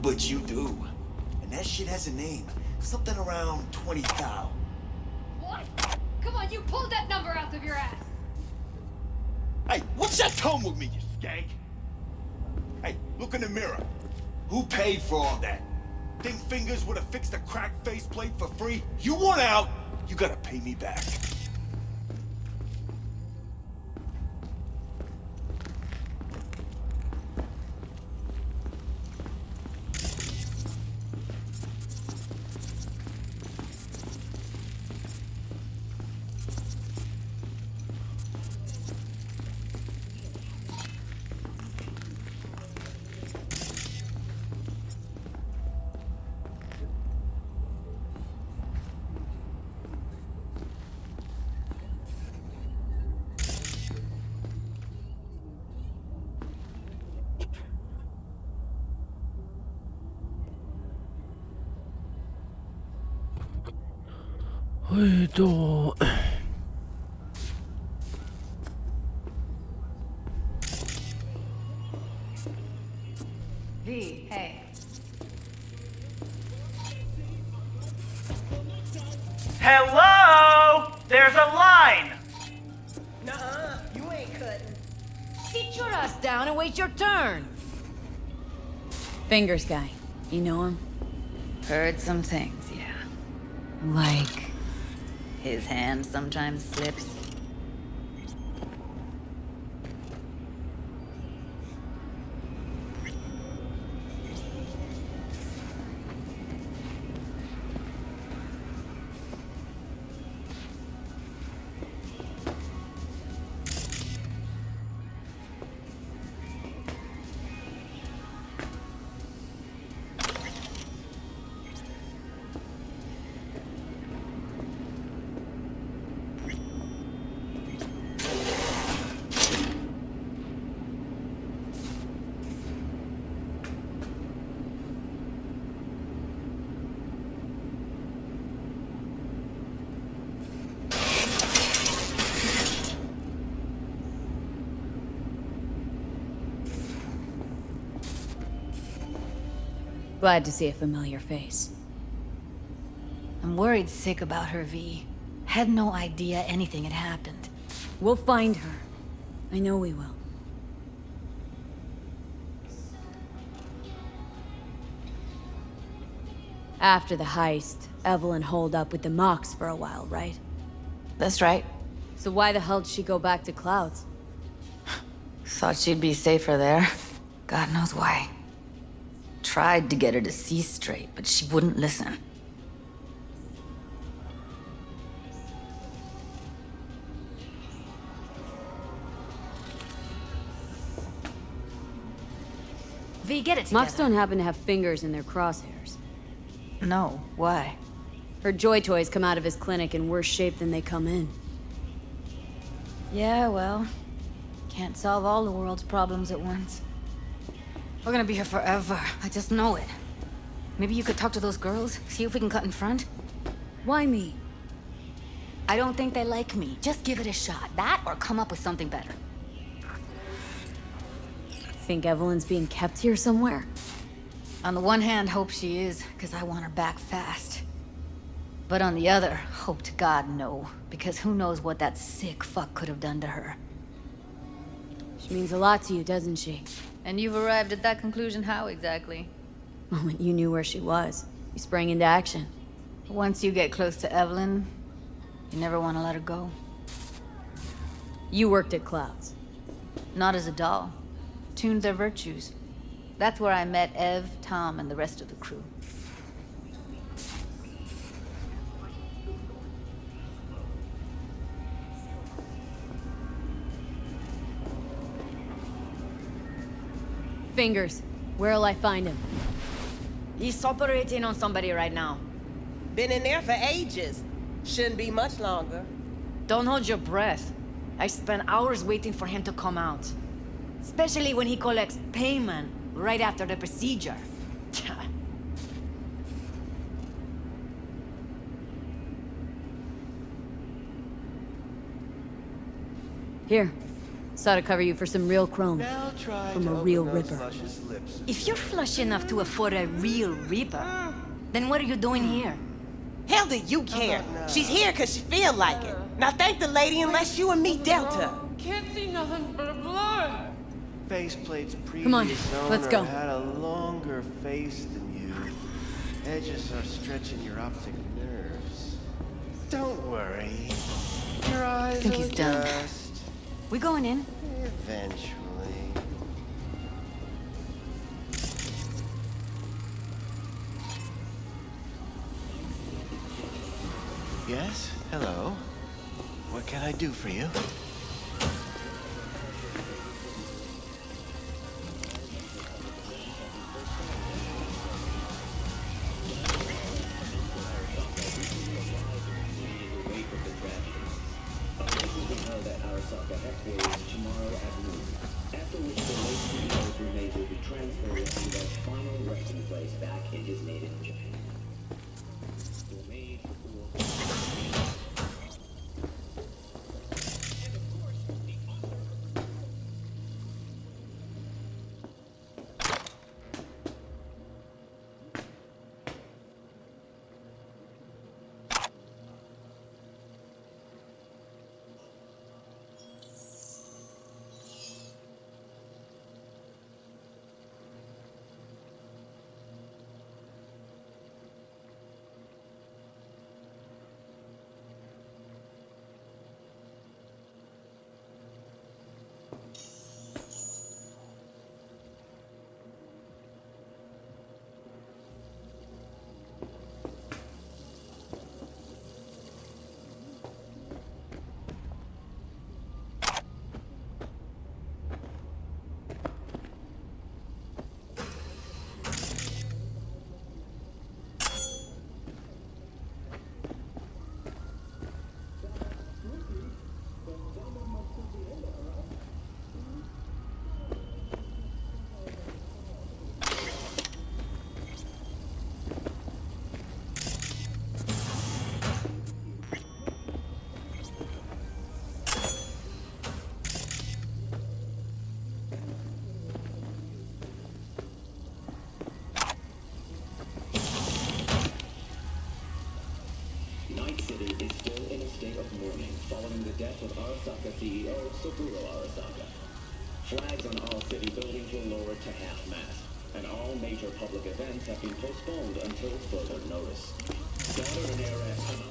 but you do. And that shit has a name. Something around 20 thou. What? Come on, you pulled that number out of your ass! Hey, what's that tone with me, you skank? Hey, look in the mirror. Who paid for all that? Think Fingers would have fixed a cracked faceplate for free? You want out, you gotta pay me back. V, hey. Hello? There's a line! Nuh-uh, you ain't cutting. Sit your ass down and wait your turn. Fingers guy. You know him? Heard some things, yeah. Like... His hand sometimes slips. Glad to see a familiar face. I'm worried sick about her, V. Had no idea anything had happened. We'll find her. I know we will. After the heist, Evelyn holed up with the Mox for a while, right? That's right. So why the hell did she go back to Clouds? Thought she'd be safer there. God knows why. Tried to get her to see straight, but she wouldn't listen. V, get it together. Mox don't happen to have fingers in their crosshairs. No, why? Her joy toys come out of his clinic in worse shape than they come in. Yeah, well, can't solve all the world's problems at once. We're gonna be here forever. I just know it. Maybe you could talk to those girls, see if we can cut in front? Why me? I don't think they like me. Just give it a shot. That or come up with something better. Think Evelyn's being kept here somewhere? On the one hand, hope she is, because I want her back fast. But on the other, hope to God no, because who knows what that sick fuck could have done to her. She means a lot to you, doesn't she? And you've arrived at that conclusion how exactly? The moment you knew where she was, you sprang into action. Once you get close to Evelyn, you never want to let her go. You worked at Clouds. Not as a doll. Tuned their virtues. That's where I met Ev, Tom, and the rest of the crew. Fingers. Where'll I find him? He's operating on somebody right now. Been in there for ages. Shouldn't be much longer. Don't hold your breath. I spent hours waiting for him to come out. Especially when he collects payment right after the procedure. Here. Ought to cover you for some real chrome. Now try From to a open real those ripper. luscious lips. If you're flush enough to afford a real Reaper, then what are you doing here? Hell do you care? about now? She's here because she feel like it. Now thank the lady unless you and me dealt her. Can't see nothing but blood. Faceplate's previous Come on, let's owner go. had a longer face than you. Edges are stretching your optic nerves. Don't worry. Your eyes think will he's done. adjust We going in? eventually. Yes? Hello? What can I do for you? Night City is still in a state of mourning following the death of Arasaka CEO Saburo Arasaka. Flags on all city buildings were lowered to half-mast, and all major public events have been postponed until further notice. Daughter and heiress.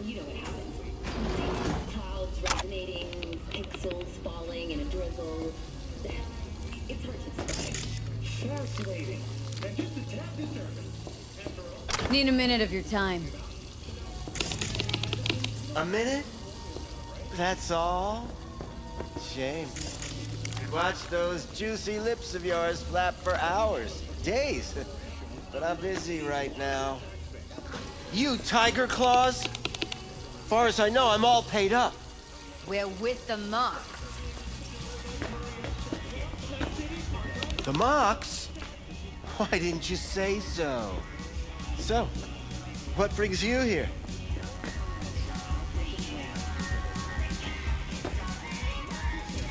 You know what happens. Clouds resonating, pixels falling in a drizzle. It's hard to describe. Fascinating, and just a tad disturbing. After all. Need a minute of your time. A minute? That's all? Shame. Could watch those juicy lips of yours flap for hours, days. But I'm busy right now. You tiger claws? Far as I know, I'm all paid up. We're with the Mox. The Mox? Why didn't you say so? So, what brings you here?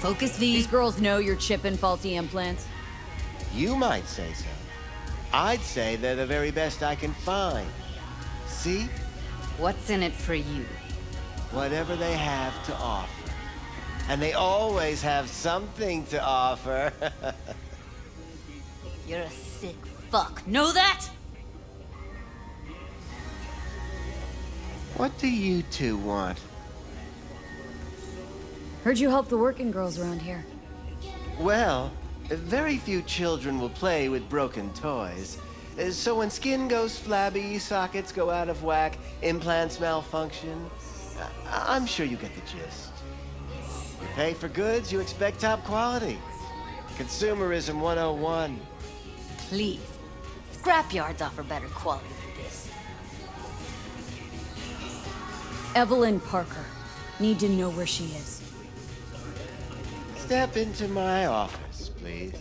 Focus These V. girls know you're chipping faulty implants. You might say so. I'd say they're the very best I can find. See? What's in it for you? Whatever they have to offer. And they always have something to offer. You're a sick fuck. Know that? What do you two want? Heard you help the working girls around here. Well, very few children will play with broken toys. So when skin goes flabby, sockets go out of whack, implants malfunction, I'm sure you get the gist. You pay for goods, you expect top quality. Consumerism 101. Please. Scrapyards offer better quality than this. Evelyn Parker. Need to know where she is. Step into my office, please.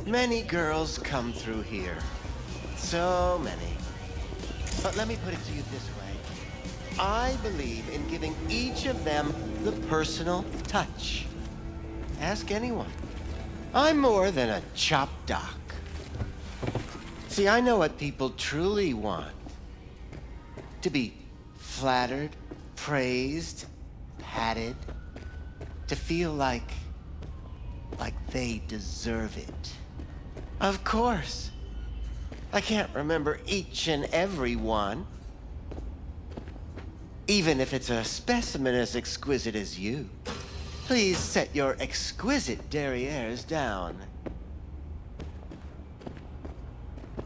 Many girls come through here. So many. But let me put it to you this way. I believe in giving each of them the personal touch. Ask anyone. I'm more than a chop doc. See, I know what people truly want. To be flattered, praised, patted. To feel like they deserve it. Of course. I can't remember each and every one. Even if it's a specimen as exquisite as you. Please set your exquisite derrieres down.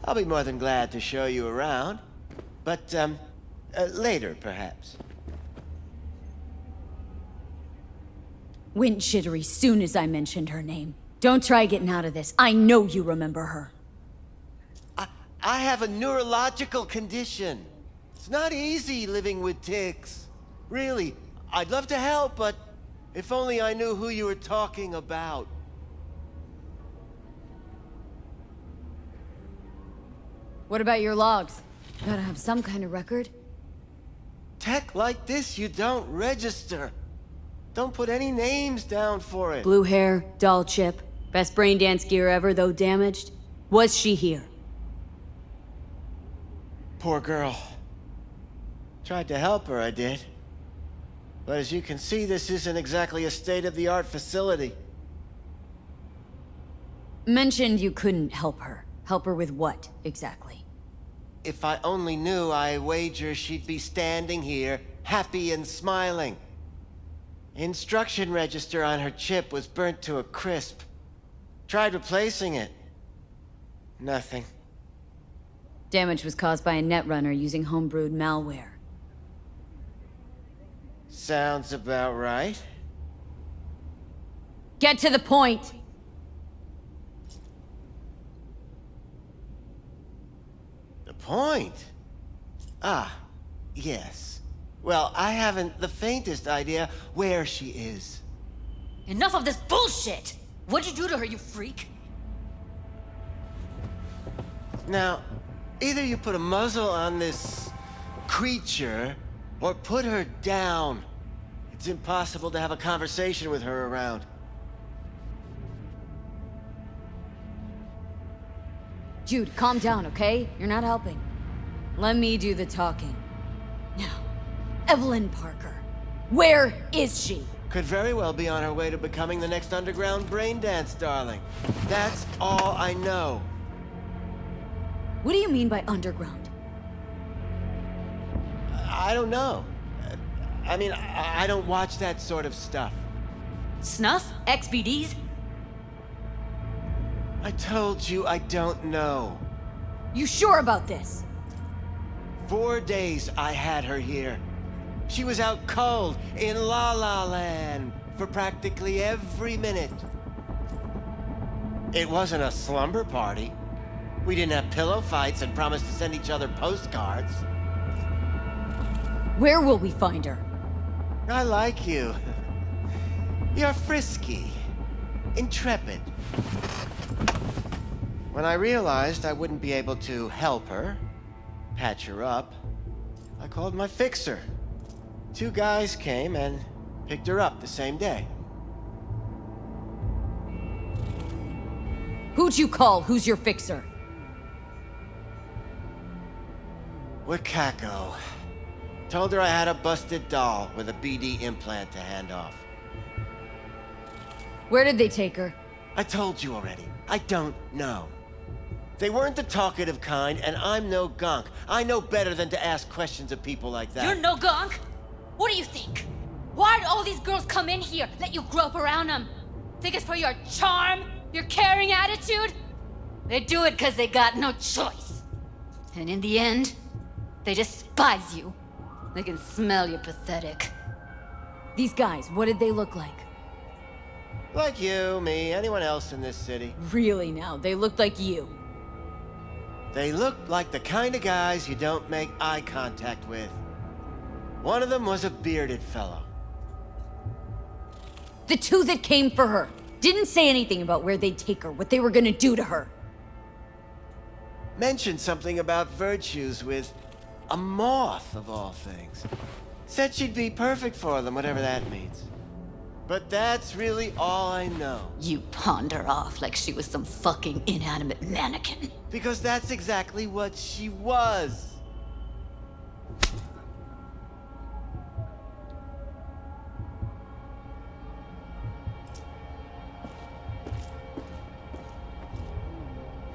I'll be more than glad to show you around. But, later, perhaps. Went jittery soon as I mentioned her name. Don't try getting out of this. I know you remember her. I have a neurological condition. It's not easy living with tics. Really, I'd love to help, but if only I knew who you were talking about. What about your logs? Gotta have some kind of record. Tech like this, you don't register. Don't put any names down for it. Blue hair, doll chip, best brain dance gear ever, though damaged. Was she here? Poor girl. Tried to help her, I did. But as you can see, this isn't exactly a state-of-the-art facility. Mentioned you couldn't help her. Help her with what, exactly? If I only knew, I wager she'd be standing here, happy and smiling. Instruction register on her chip was burnt to a crisp. Tried replacing it. Nothing. Damage was caused by a netrunner using homebrewed malware. Sounds about right. Get to the point! The point? Ah, yes. Well, I haven't the faintest idea where she is. Enough of this bullshit! What'd you do to her, you freak? Now, either you put a muzzle on this creature, or put her down. It's impossible to have a conversation with her around. Jude, calm down, okay? You're not helping. Let me do the talking. Now, Evelyn Parker. Where is she? Could very well be on her way to becoming the next underground brain dance darling. That's all I know. What do you mean by underground? I don't know. I mean, I don't watch that sort of stuff. Snuff? XBDs? I told you I don't know. You sure about this? 4 days I had her here. She was out cold in La La Land for practically every minute. It wasn't a slumber party. We didn't have pillow fights and promised to send each other postcards. Where will we find her? I like you. You're frisky, intrepid. When I realized I wouldn't be able to help her, patch her up, I called my fixer. 2 guys came and picked her up the same day. Who'd you call? Who's your fixer? Wakako. Told her I had a busted doll with a BD implant to hand off. Where did they take her? I told you already. I don't know. They weren't the talkative kind, and I'm no gunk. I know better than to ask questions of people like that. You're no gunk? What do you think? Why'd all these girls come in here, let you grope around them? Think it's for your charm? Your caring attitude? They do it because they got no choice. And in the end, they despise you. They can smell you're pathetic. These guys, what did they look like? Like you, me, anyone else in this city. Really now, they looked like you. They looked like the kind of guys you don't make eye contact with. One of them was a bearded fellow. The 2 that came for her didn't say anything about where they'd take her, what they were gonna do to her. Mentioned something about virtues with A moth, of all things. Said she'd be perfect for them, whatever that means. But that's really all I know. You pawned her off like she was some fucking inanimate mannequin. Because that's exactly what she was.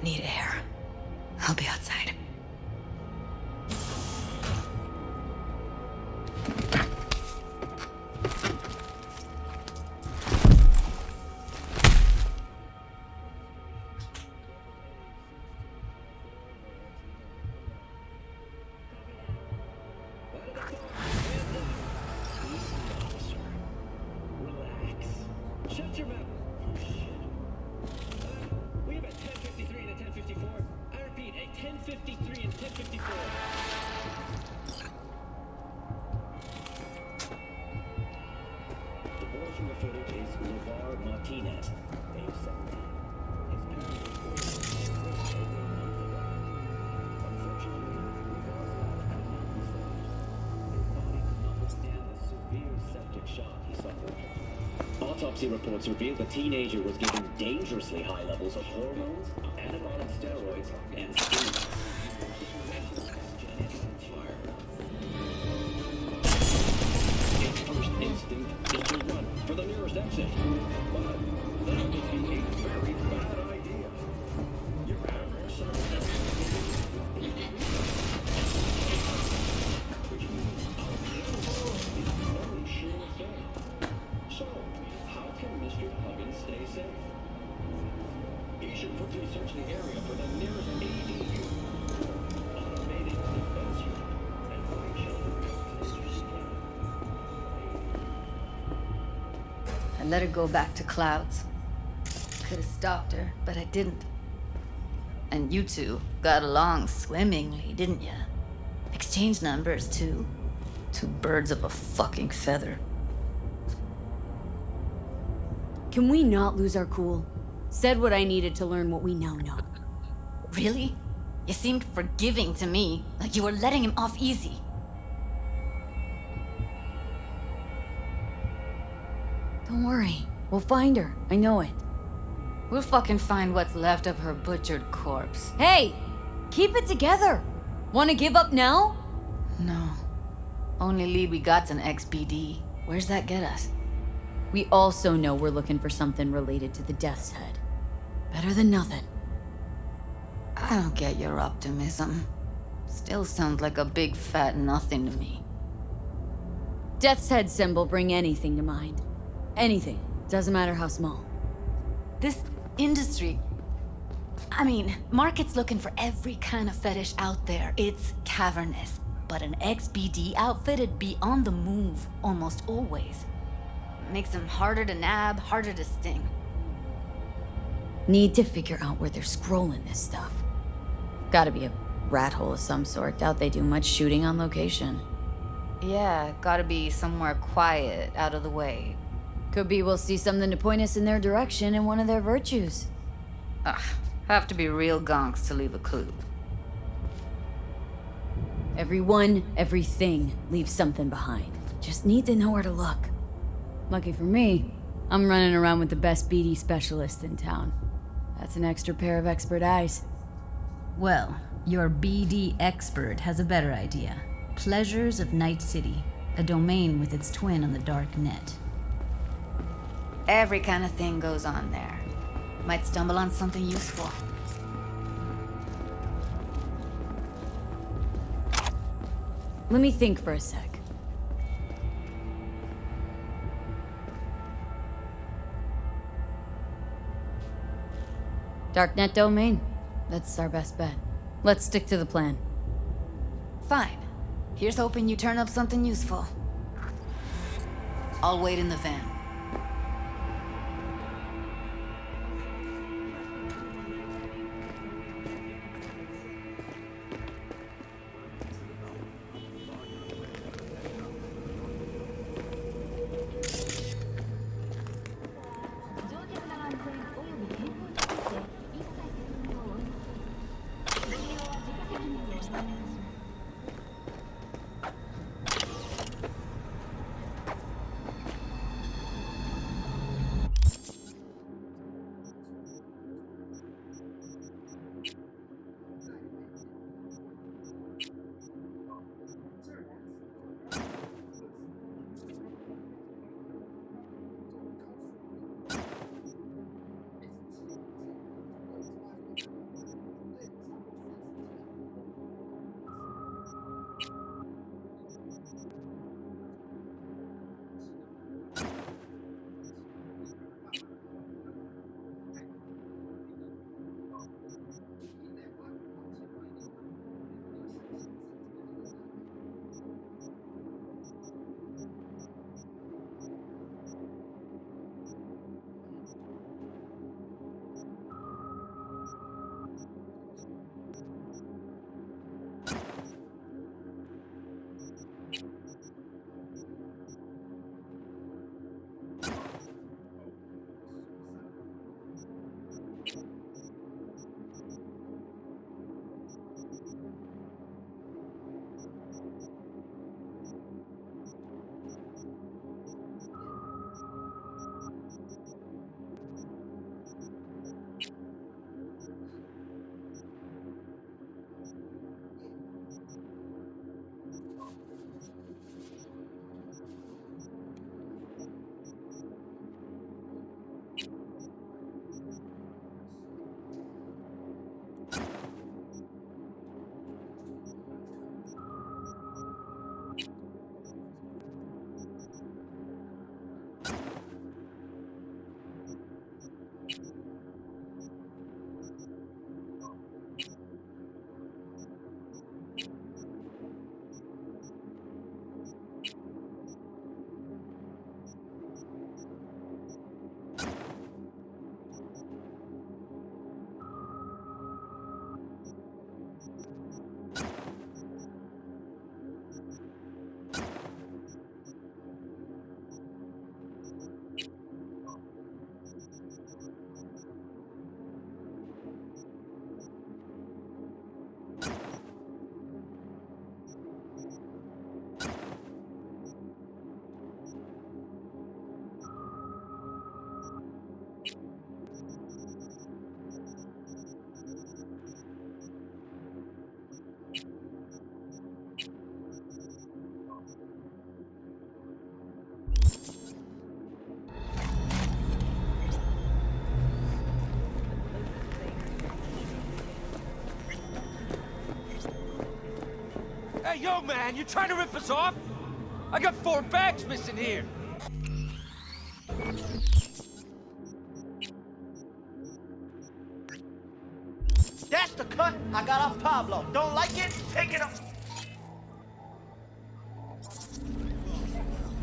Need air. I'll be outside. Shut your mouth. Oh, shit. We have a 1053 and a 1054. I repeat, a 1053 and 1054. The boy from the footage is LeVar Martinez, age 17. His parents reported him over a month ago. Unfortunately, LeVar's life had not been saved. His body could not withstand the severe septic shock he suffered. Autopsy reports revealed the teenager was given dangerously high levels of hormones, anabolic steroids, and stimulants. Its first instinct is to run for the nearest exit. But that would be a very bad idea. Your average cyberpunk which means is very sure of fail. So, how can Mr. Huggins stay safe? He should quickly search the area for the nearest ADU, automated defense unit, and find shelter as close as he can. I let her go back to Clouds. Could have stopped her, but I didn't. And you two got along swimmingly, didn't ya? Exchanged numbers, too. Two birds of a fucking feather. Can we not lose our cool? Said what I needed to learn what we now know. Really? You seemed forgiving to me, like you were letting him off easy. Don't worry. We'll find her. I know it. We'll fucking find what's left of her butchered corpse. Hey! Keep it together! Wanna give up now? No. Only lead we got's an XBD. Where's that get us? We also know we're looking for something related to the Death's Head. Better than nothing. I don't get your optimism. Still sounds like a big fat nothing to me. Death's Head symbol bring anything to mind. Anything. Doesn't matter how small. This industry... I mean, market's looking for every kind of fetish out there. It's cavernous. But an XBD outfit'd be on the move almost always. Makes them harder to nab, harder to sting. Need to figure out where they're scrolling this stuff. Gotta be a rat hole of some sort. Doubt they do much shooting on location. Yeah, gotta be somewhere quiet, out of the way. Could be we'll see something to point us in their direction in one of their virtues. Ugh, have to be real gonks to leave a clue. Everyone, everything leaves something behind. Just need to know where to look. Lucky for me, I'm running around with the best BD specialist in town. That's an extra pair of expert eyes. Well, your BD expert has a better idea. Pleasures of Night City, a domain with its twin on the dark net. Every kind of thing goes on there. Might stumble on something useful. Let me think for a sec. Darknet domain. That's our best bet. Let's stick to the plan. Fine. Here's hoping you turn up something useful. I'll wait in the van. Hey, yo, man, you trying to rip us off? I got 4 bags missing here. That's the cut I got off Pablo. Don't like it? Take it up.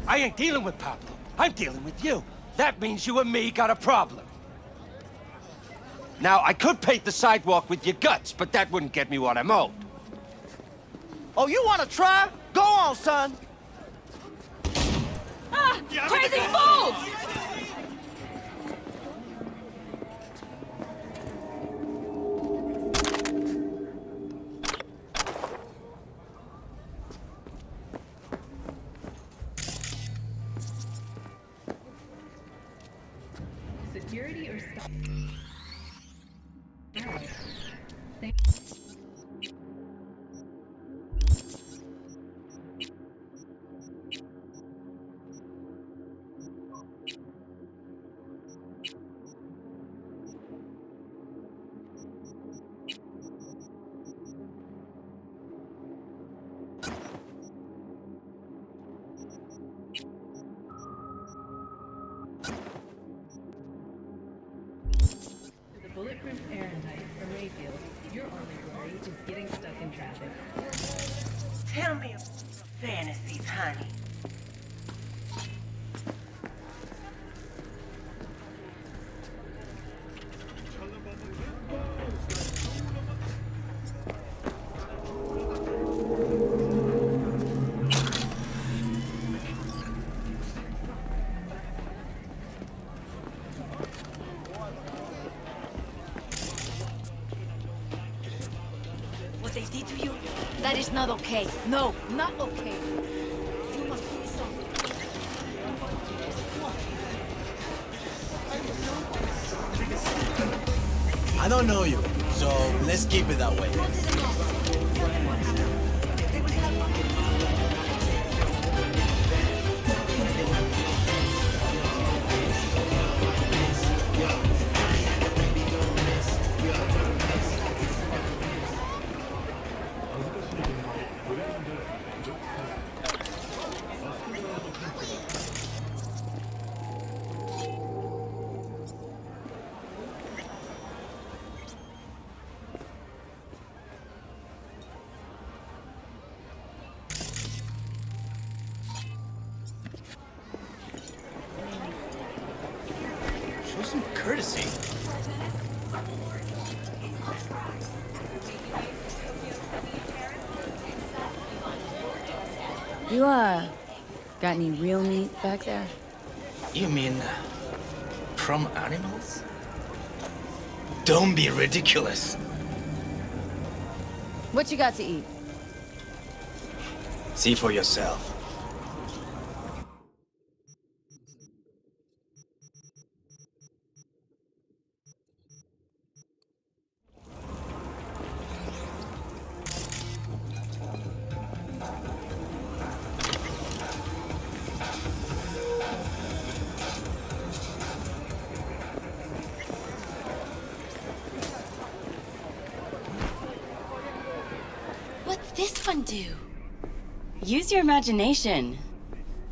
I ain't dealing with Pablo. I'm dealing with you. That means you and me got a problem. Now, I could paint the sidewalk with your guts, but that wouldn't get me what I'm owed. Oh, you want to try? Go on, son. Ah! Crazy fool! Security or stop? Bulletproof Fahrenheit from Mayfield. Your only worry is getting stuck in traffic. Tell me about fantasies, honey. What they did to you, that is not okay. No, not okay. You must do something. I don't know you, so let's keep it that way. Show some courtesy. You, got any real meat back there? You mean from animals? Don't be ridiculous. What you got to eat? See for yourself. What's this one do? Use your imagination.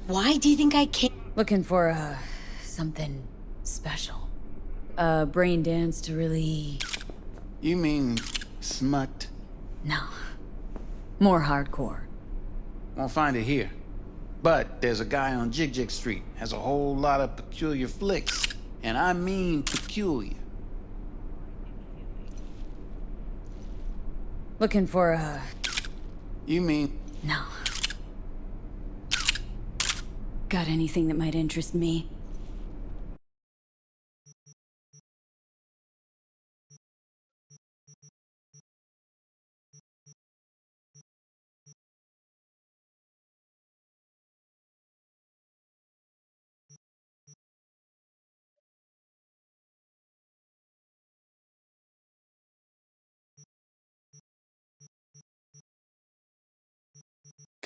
Why do you think I came? Looking for, something special. A brain dance to really... You mean smut? No. More hardcore. Won't find it here. But there's a guy on Jig Jig Street, has a whole lot of peculiar flicks. And I mean peculiar. Looking for, You mean... No. Got anything that might interest me?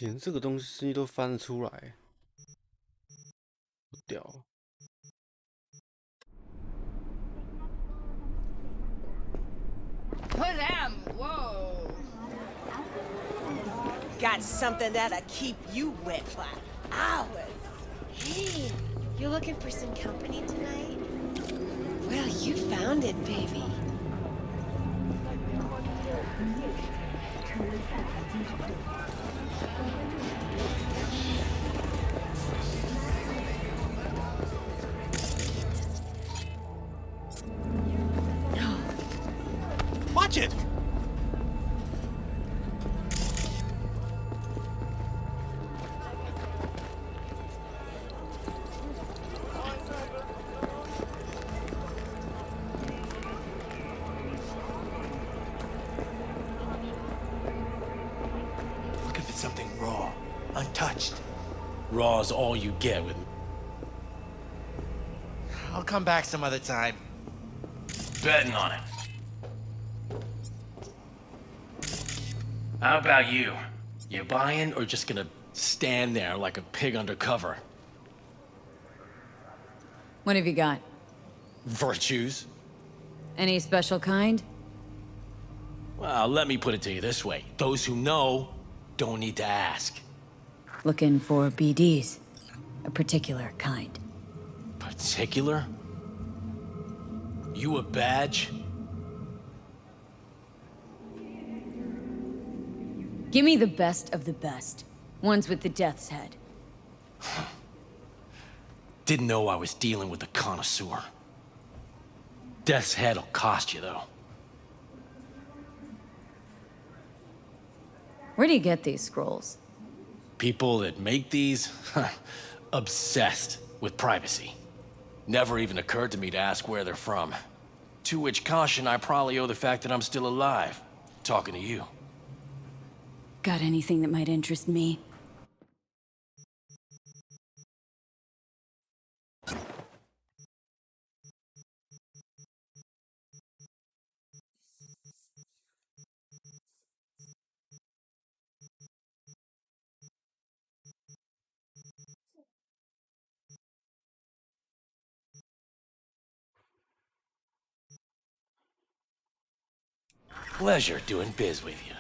连这个东西都翻得出来，好屌！ Damn! Whoa! got something that'll keep you wet for hours. Hey, you looking for some company tonight? Well, you found it, baby. Watch it! Looking for something raw, untouched. Raw's all you get with me. I'll come back some other time. Betting on it. How about you? You buying or just gonna stand there like a pig undercover? What have you got? Virtues? Any special kind? Well, let me put it to you this way. Those who know don't need to ask. Looking for BDs. A particular kind. Particular? You a badge? Give me the best of the best. Ones with the death's head. Didn't know I was dealing with a connoisseur. Death's head'll cost you, though. Where do you get these scrolls? People that make these, obsessed with privacy. Never even occurred to me to ask where they're from. To which caution I probably owe the fact that I'm still alive, talking to you. Got anything that might interest me? Pleasure doing biz with you.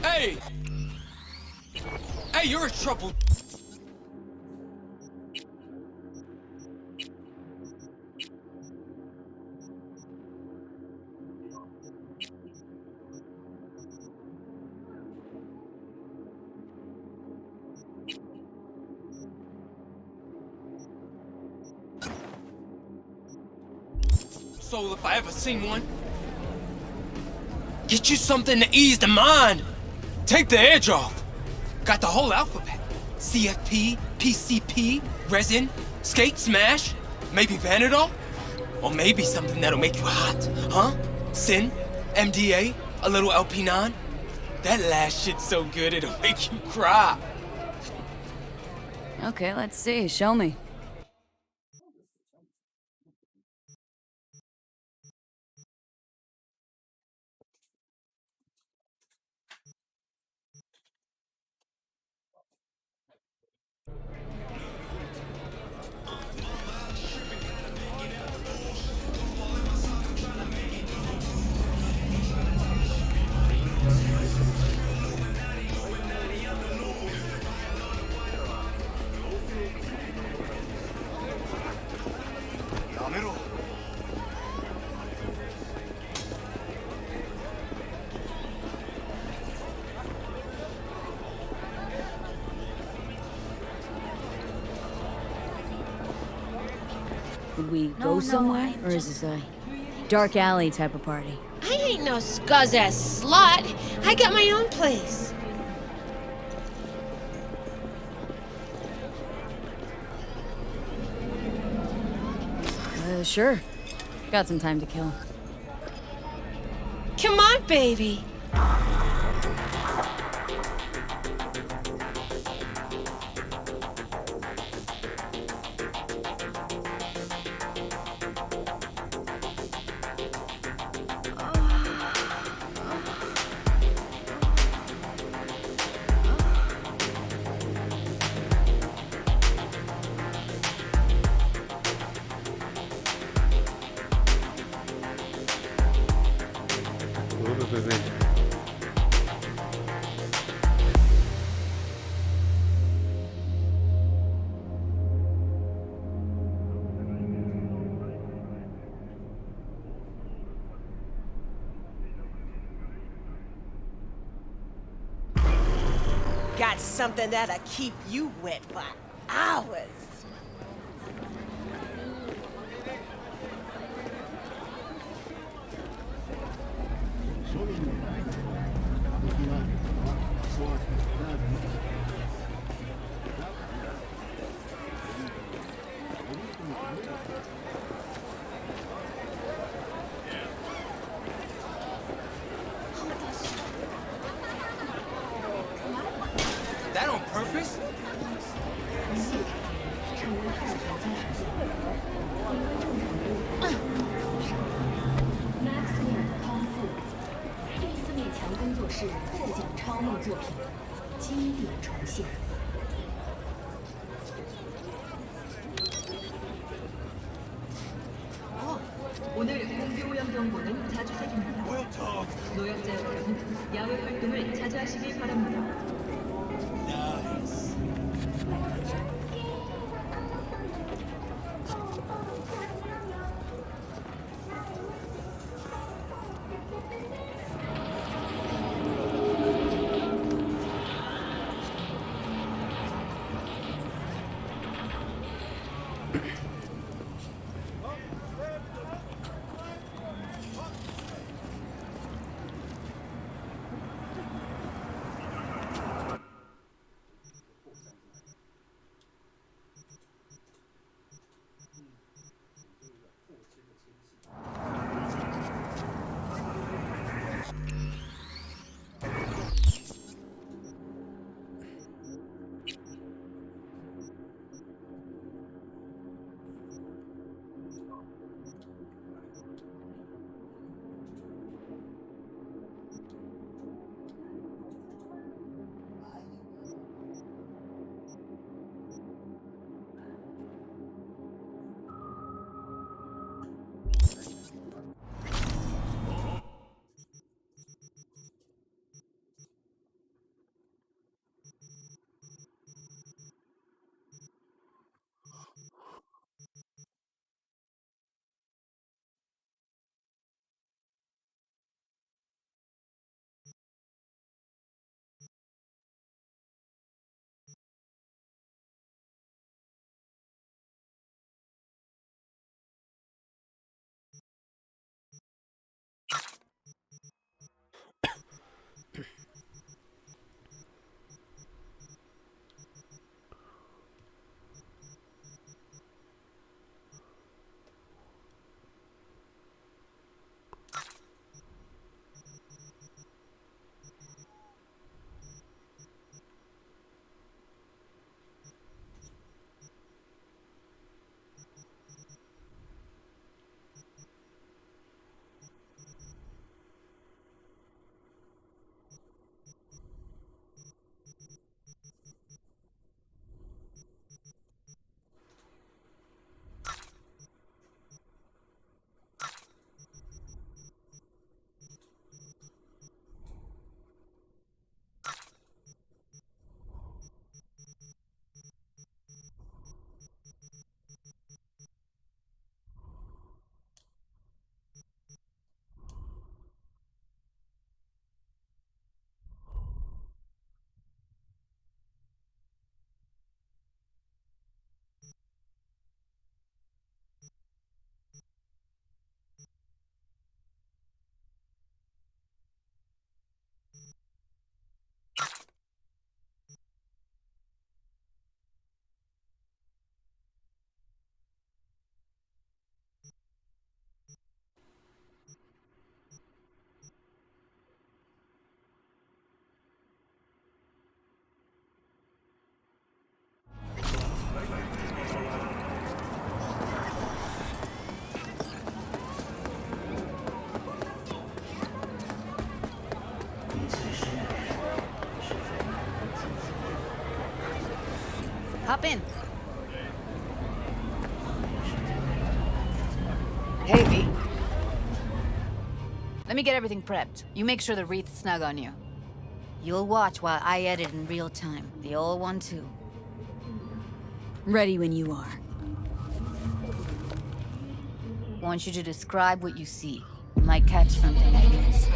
Hey! Hey, you're in trouble. So if I ever seen one, get you something to ease the mind. Take the edge off. Got the whole alphabet. CFP, PCP, resin, skate, smash, maybe Vanadol? Or maybe something that'll make you hot, huh? Sin, MDA, a little LP9? That last shit's so good it'll make you cry. Okay, let's see. Show me. Should we go somewhere, or is this a dark alley type of party? I ain't no scuzz-ass slut. I got my own place. Sure. Got some time to kill. Come on, baby. bebé. Got something that'll keep you wet for hours. That on purpose? 오늘 공기 오염 정보는 자주색입니다. 노약자 여러분, 야외 활동을 자제하시기 바랍니다. Hop in. Hey, V. Let me get everything prepped. You make sure the wreath's snug on you. You'll watch while I edit in real time. The old one, too. Ready when you are. Want you to describe what you see. You might catch something I miss.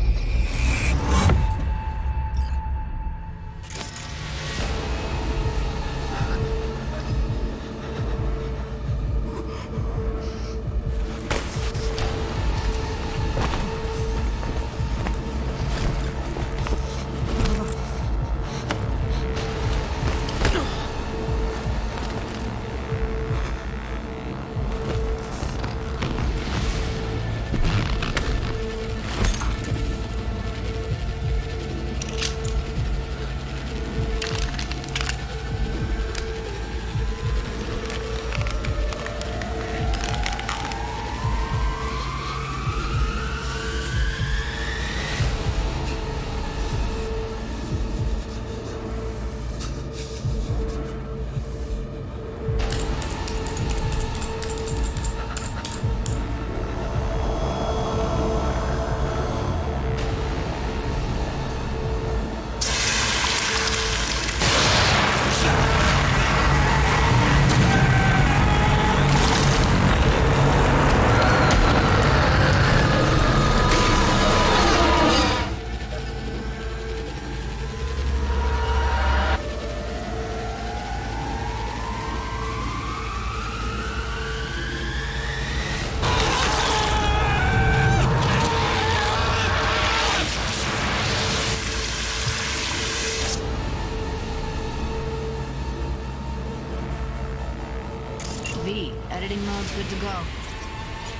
V, editing mode's good to go.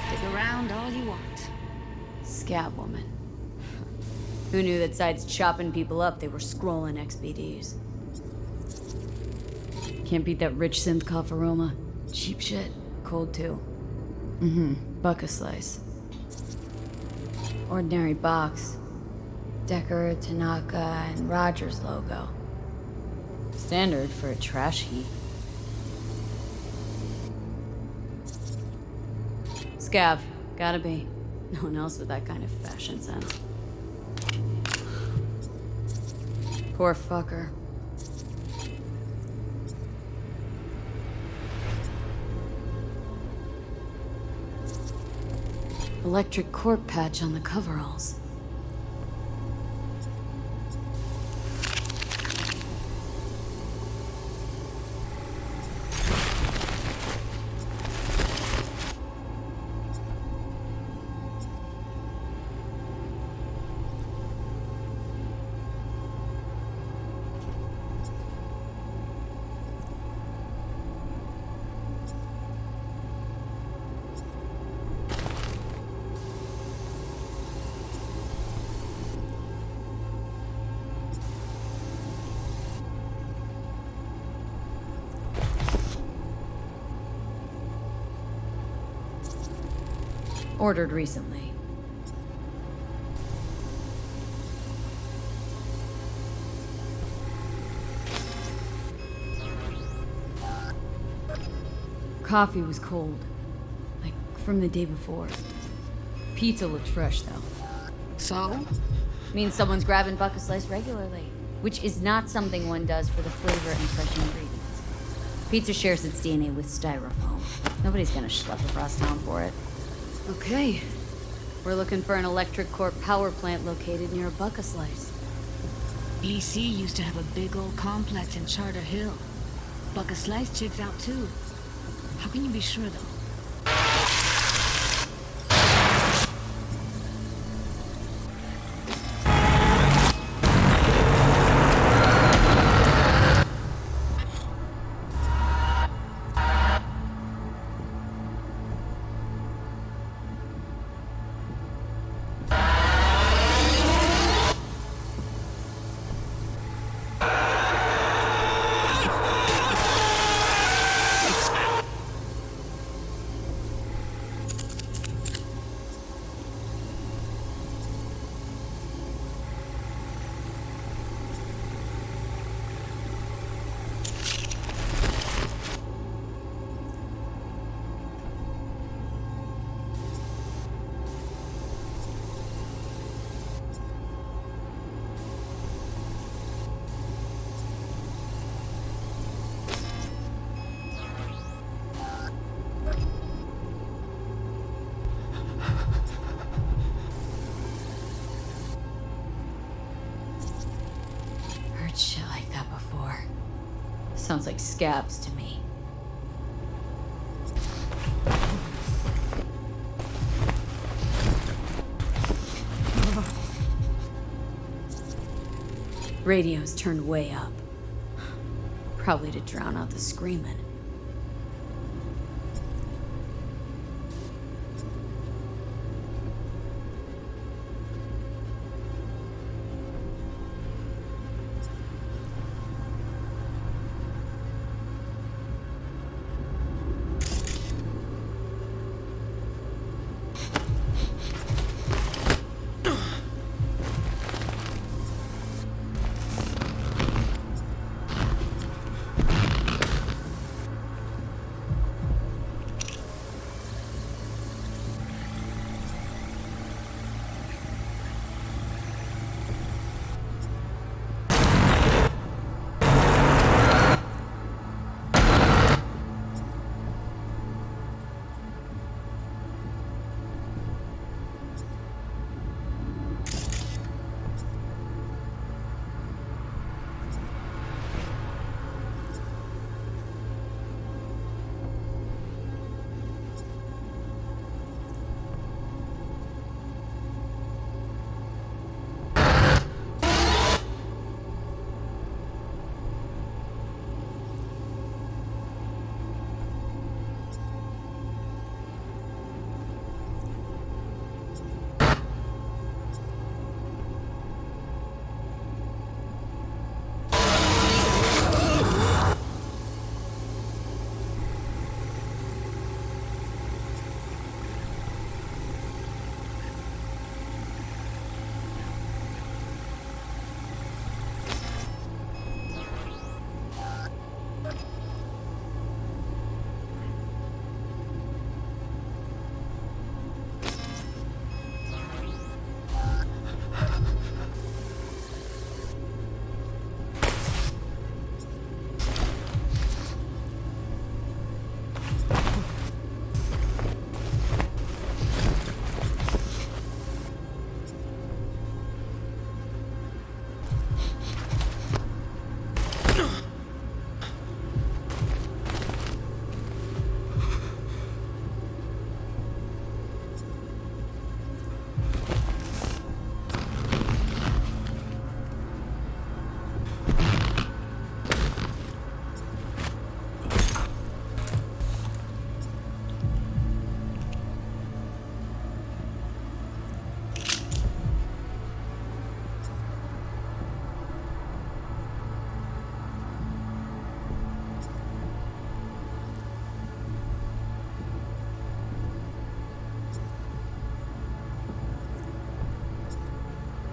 Stick around all you want. Scat woman. Who knew that besides chopping people up, they were scrolling XBDs? Can't beat that rich synth cough aroma. Cheap shit. Cold too. Buck a slice. Ordinary box. Decker, Tanaka, and Rogers logo. Standard for a trash heap. Scav. Gotta be. No one else with that kind of fashion sense. Poor fucker. Electric corp patch on the coveralls. Ordered recently. Coffee was cold. Like, from the day before. Pizza looked fresh, though. So? Means someone's grabbing Buck a Slice regularly. Which is not something one does for the flavor and fresh ingredients. Pizza shares its DNA with styrofoam. Nobody's gonna schlep across town for it. Okay. We're looking for an electric corp power plant located near a Buck a Slice. BC used to have a big old complex in Charter Hill. Buck a Slice checks out too. How can you be sure though? that before. Sounds like scabs to me. Radio's turned way up. Probably to drown out the screaming.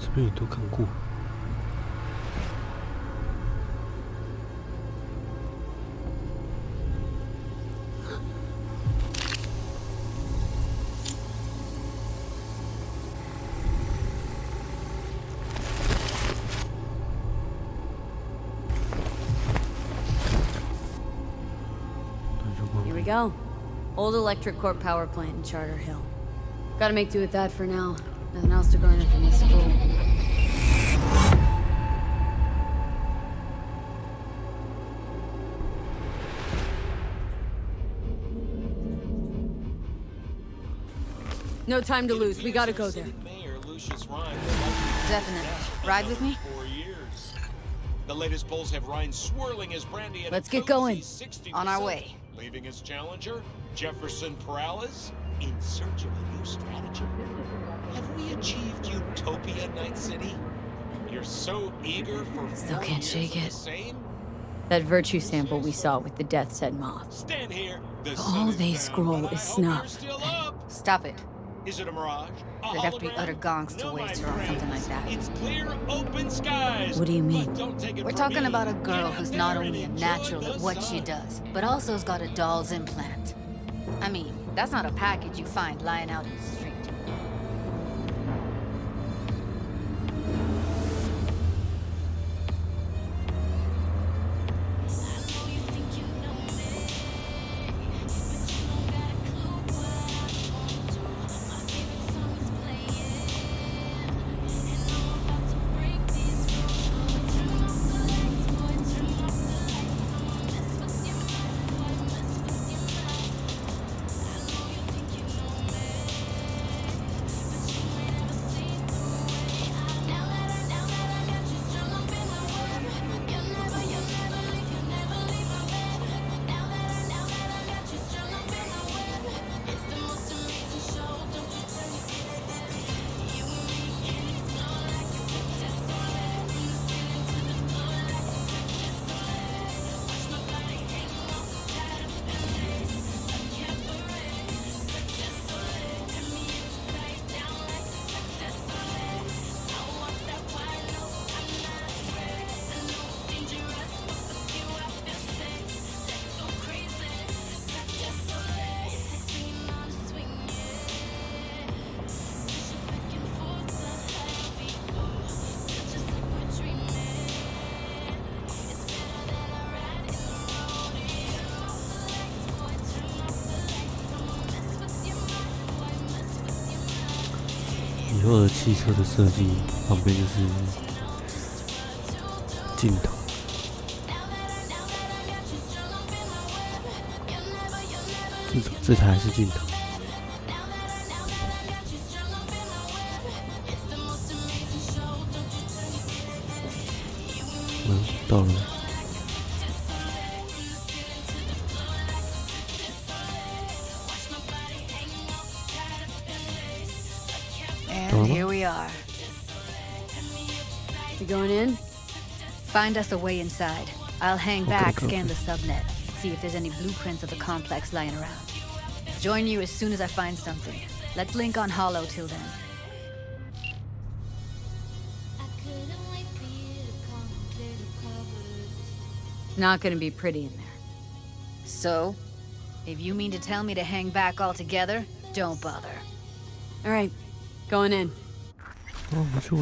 这边也都看过。Here we go. Old electric court power plant in Charter Hill. Gotta make do with that for now. Nothing else to garner from this school. No time to lose. We gotta go there. Definitely. Ride with me? The latest polls have Ryan swirling as Brandy at Let's get going. On our way. Leaving his challenger, Jefferson Perales, in search of a new strategy. Have we achieved utopia, Night City? You're so eager for Still can't shake it. Same? That virtue sample we saw with the Death's Head moth. Stand here. The All they scroll is snuff. Stop it. Is it a mirage? There'd have to be utter gonks to waste her on something like that. It's clear, open skies. What do you mean? We're talking about a girl who's not only a natural at what she does, but also has got a doll's implant. I mean, that's not a package you find lying out in the street. 候的汽车的设计旁边就是镜头。这台是镜头。到了。And here we are. We going in? Find us a way inside. I'll hang Okay, back, okay, scan okay. the subnet, see if there's any blueprints of the complex lying around. Join you as soon as I find something. Let's link on Hollow till then. It's not gonna be pretty in there. So? If you mean to tell me to hang back altogether, don't bother. Alright, going in. 哦，我去。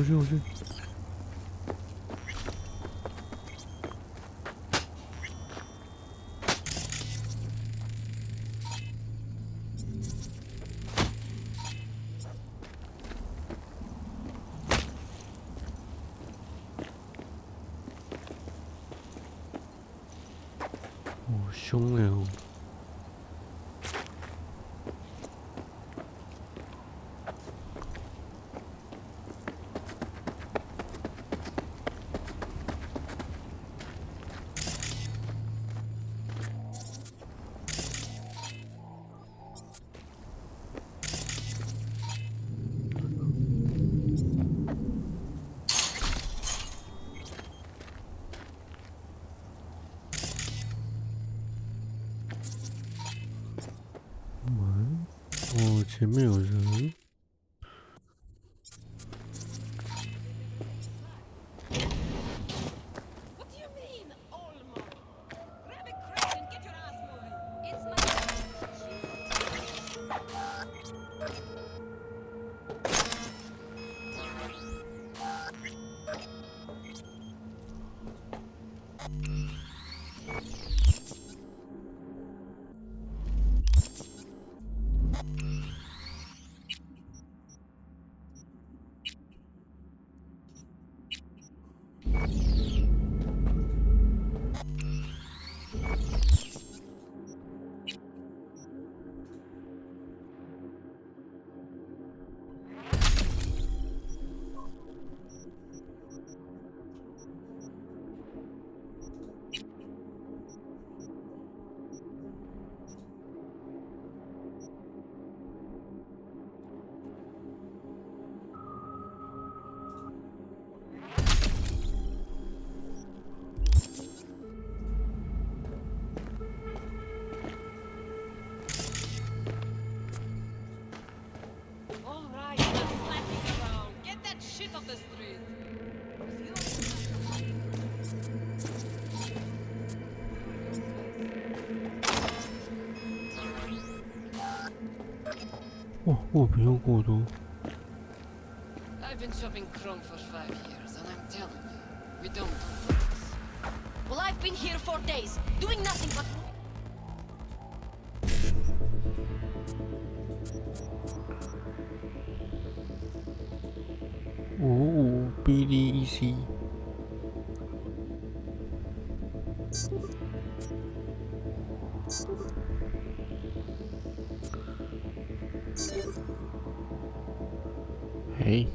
哦，凶哎哦。门，哦，前面有人。哇，物品又过多。I've been shopping Chrome for 5 years, and I'm telling you, we don't do this. Well, I've been here 4 days, doing nothing but...哦，BDEC。嘿。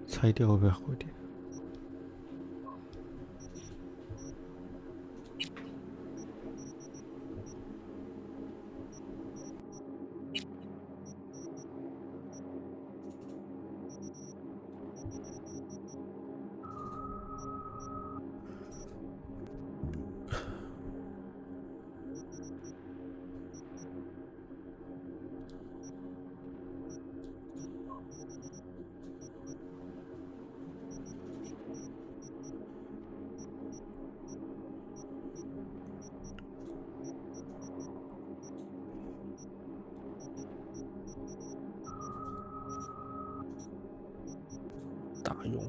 拆掉会不会好一点？哎呦吼！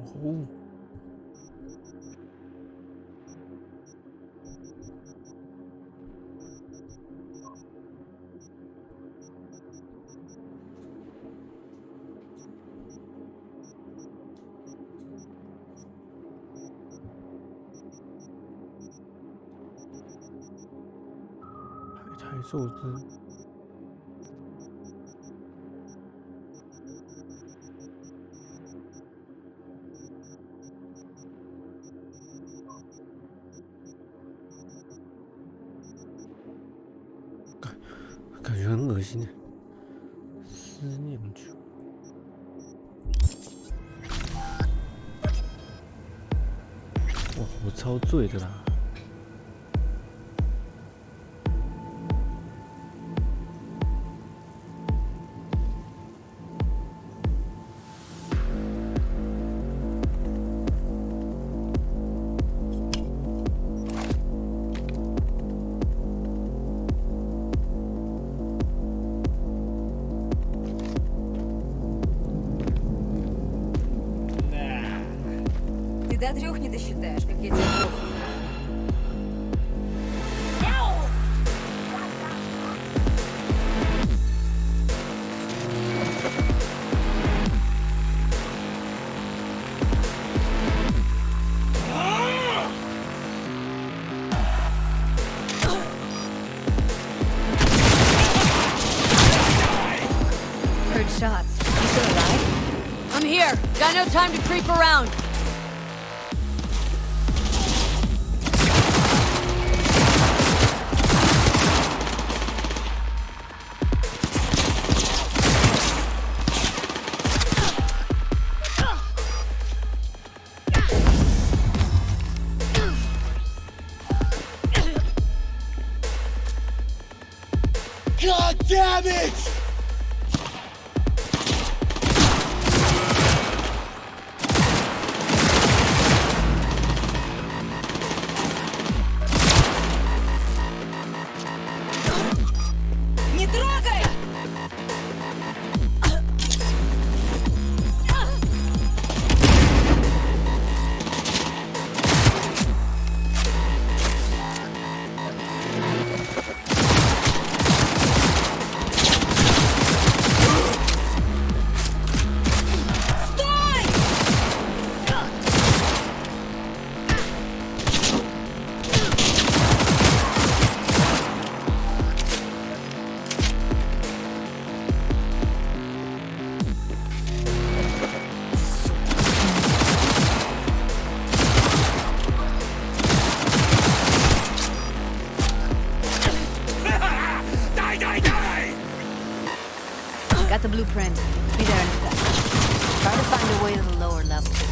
海苔寿司。感觉很恶心。思念酒。哇，我超醉的啦！Ты до 3 не досчитаешь, как я тебя трогаю. Heard shots. You still alive? I'm here. Got no time to creep around. God damn it! Не трогай! Got the blueprint. Be there in a sec. Try to find a way to the lower levels.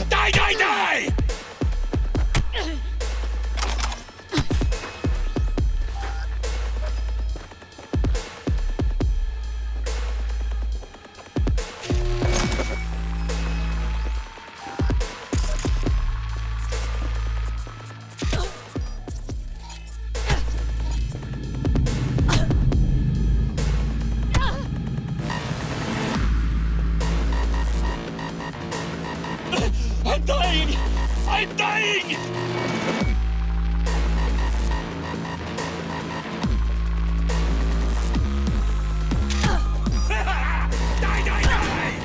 Die, die, die! I'm dying! I'm dying! Die, die, die!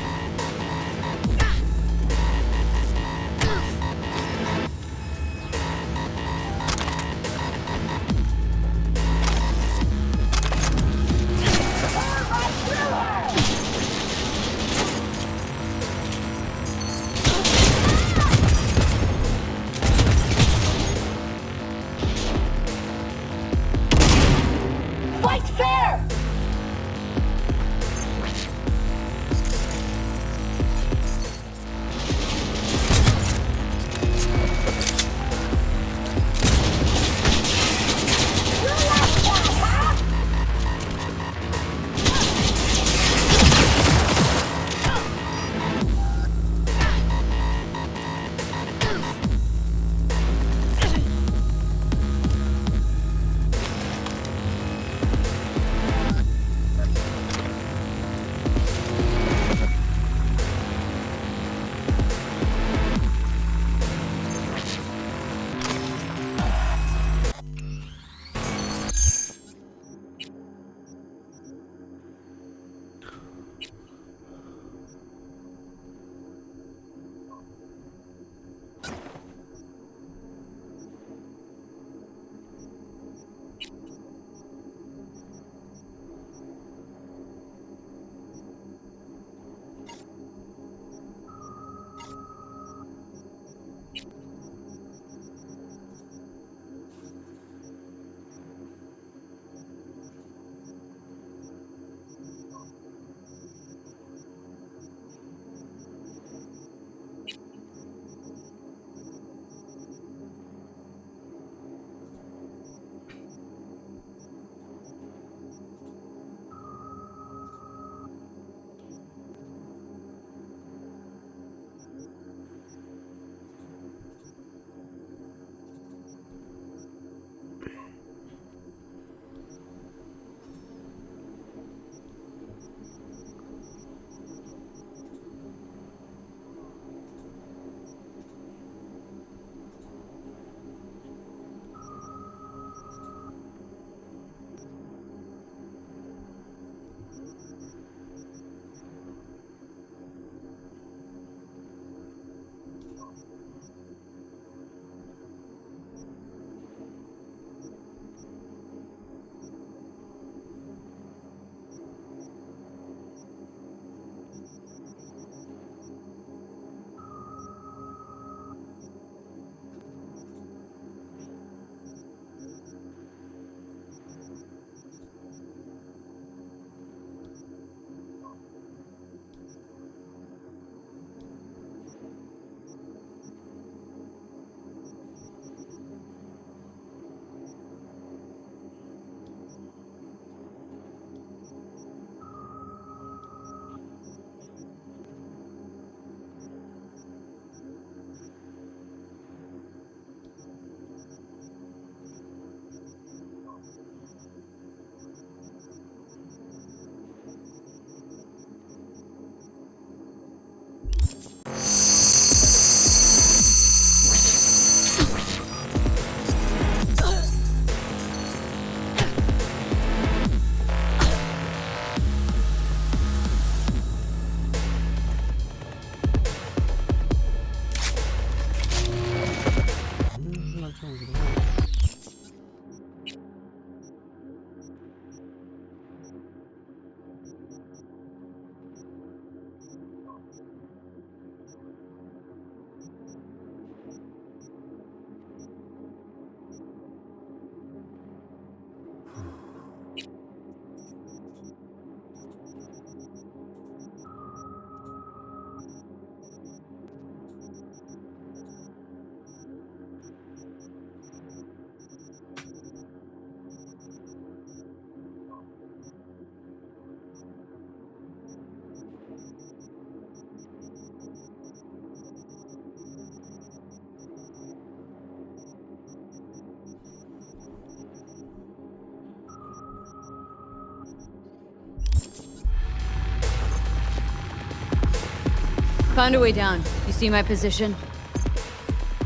Found a way down. You see my position?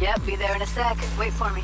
Yep, be there in a sec. Wait for me.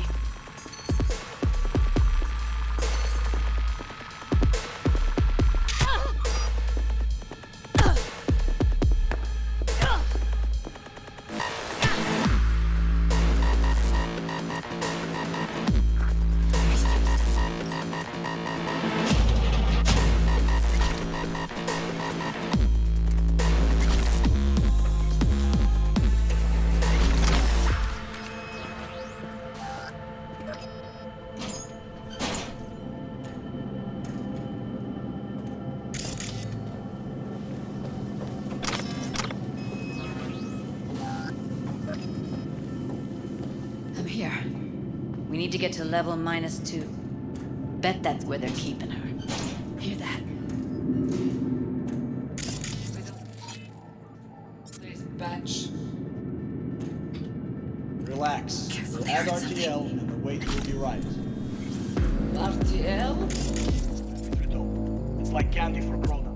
Here. We need to get to level -2. Bet that's where they're keeping her. Hear that? Please, batch. Relax. We'll add RTL and the weight will be right. RTL? It's like candy for grown-ups.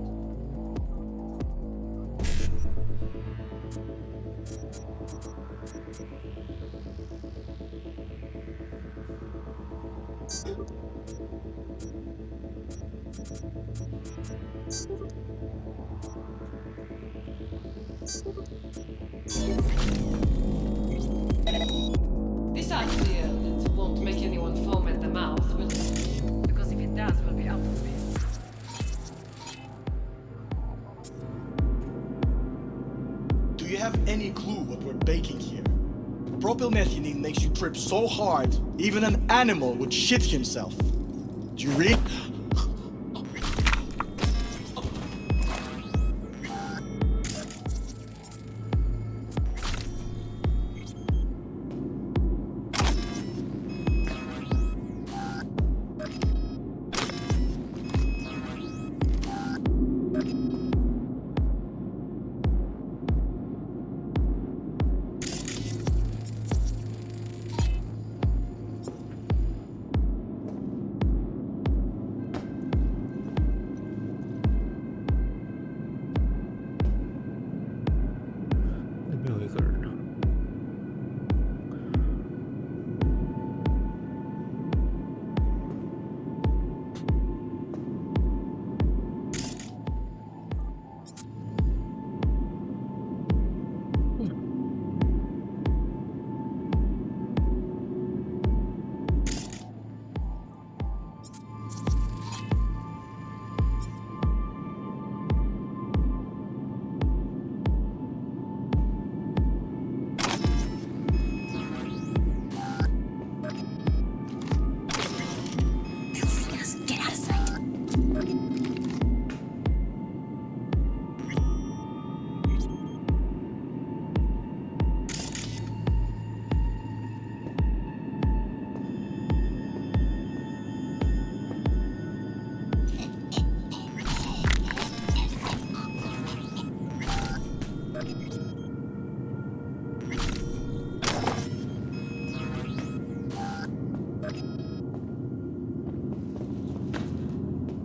This RTL, it won't make anyone foam at the mouth, will it? Because if it does, we'll be out of it. Do you have any clue what we're baking here? Propylmethionine makes you trip so hard, even an animal would shit himself. Do you read?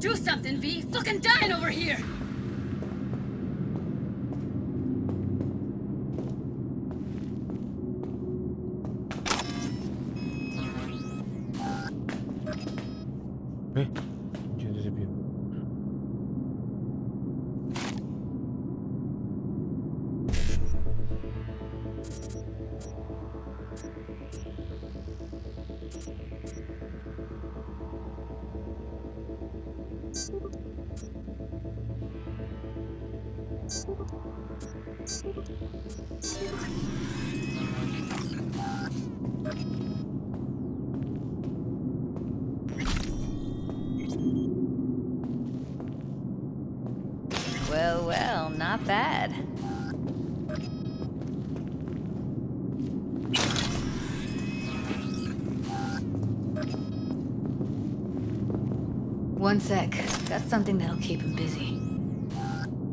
Do something, V. Fucking dying over here. 에? 이제 비어. Well, well, not bad. One sec. Got something that'll keep him busy.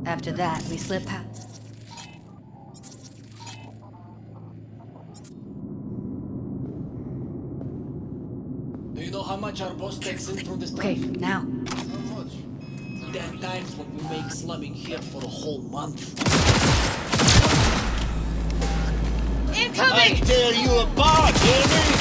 After that, we slip past. Do you know how much our boss takes in from this stuff? Okay, now. How much? 10 times what we make slumming here for a whole month. I tear you apart, Jimmy!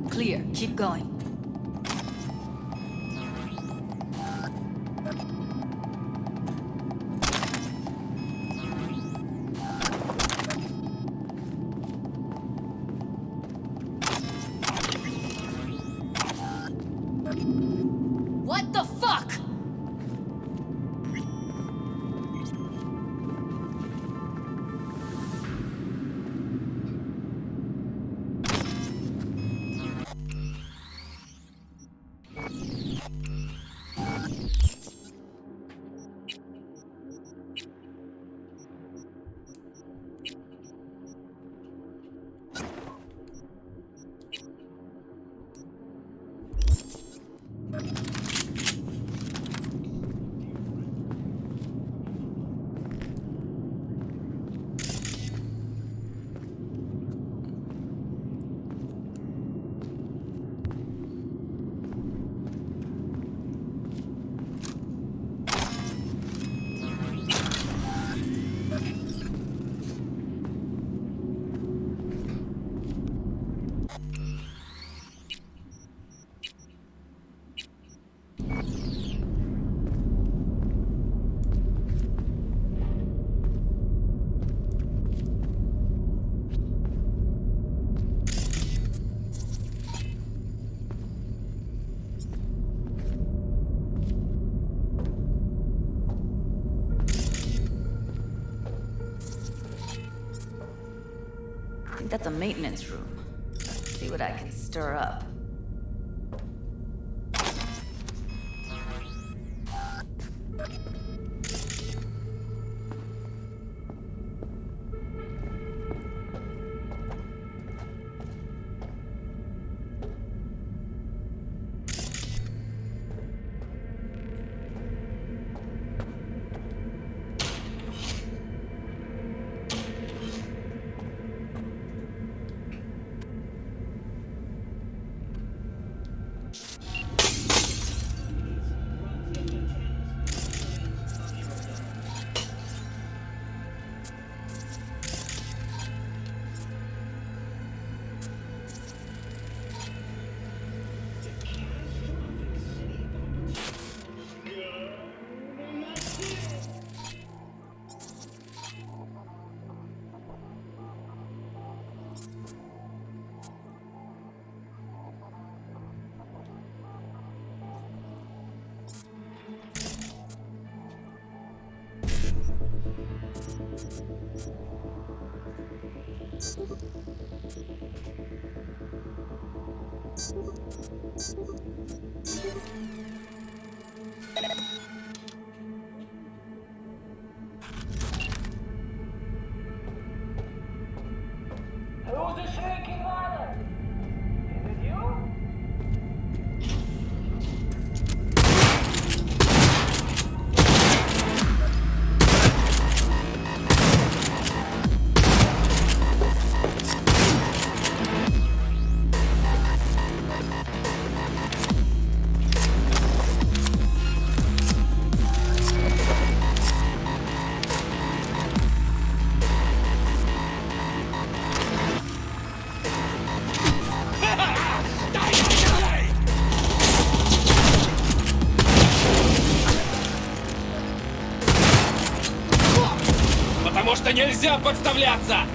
Clear. Keep going. What the fuck? I think that's a maintenance room. See what I can stir up. Who's the shrieking lion? Is it you? Потому что нельзя подставляться!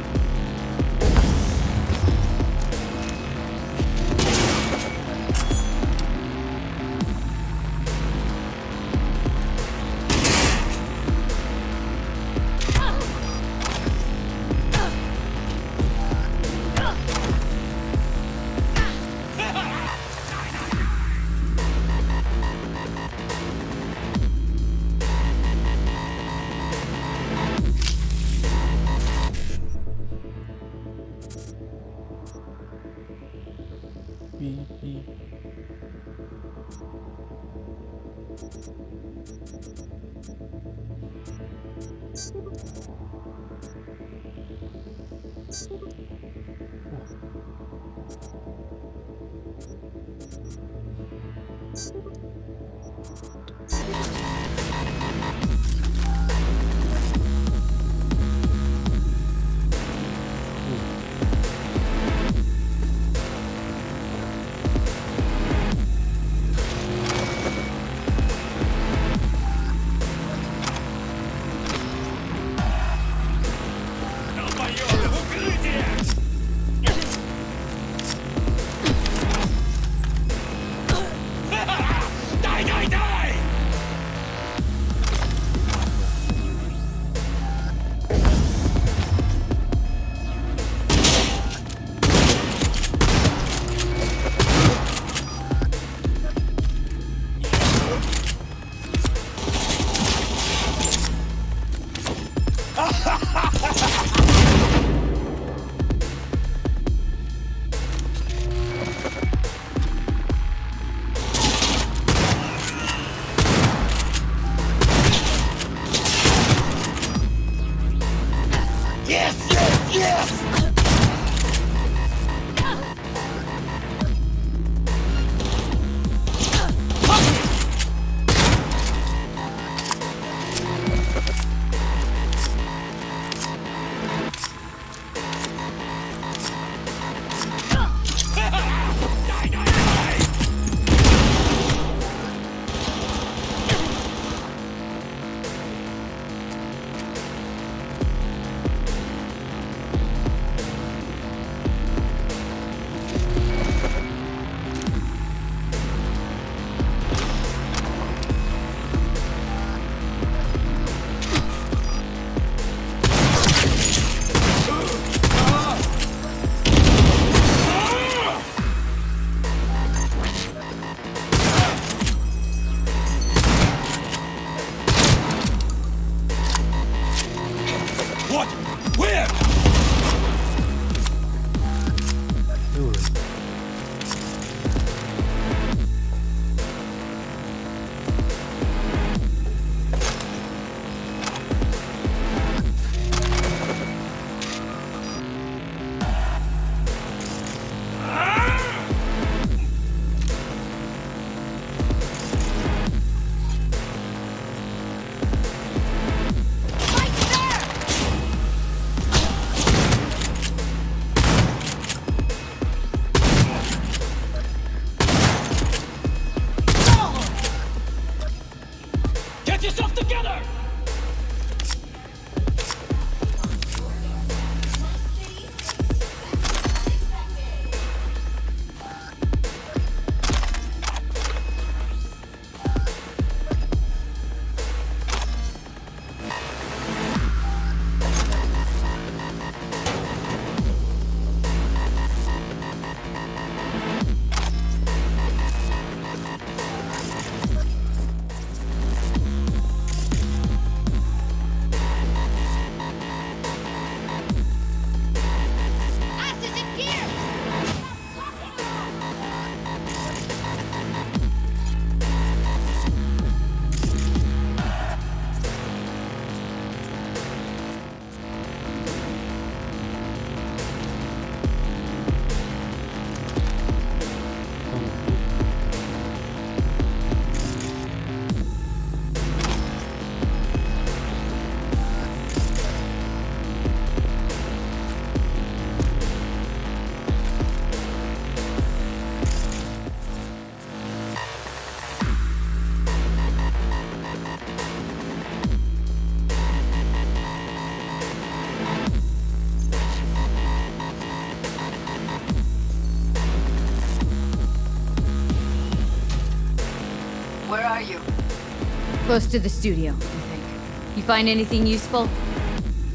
close to the studio, I think. You find anything useful?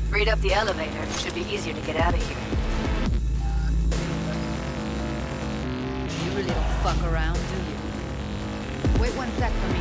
Read up the elevator. Should be easier to get out of here. You really don't fuck around, do you? Wait 1 sec for me.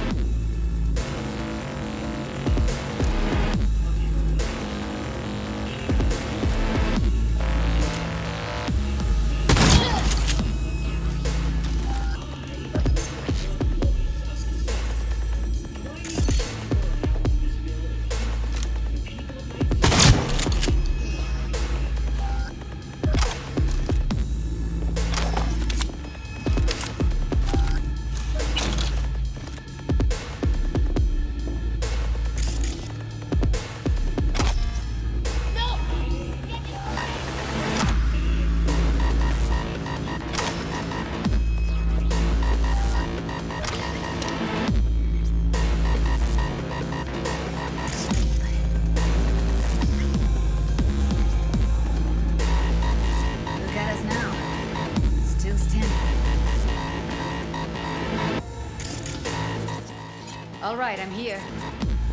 All right, I'm here.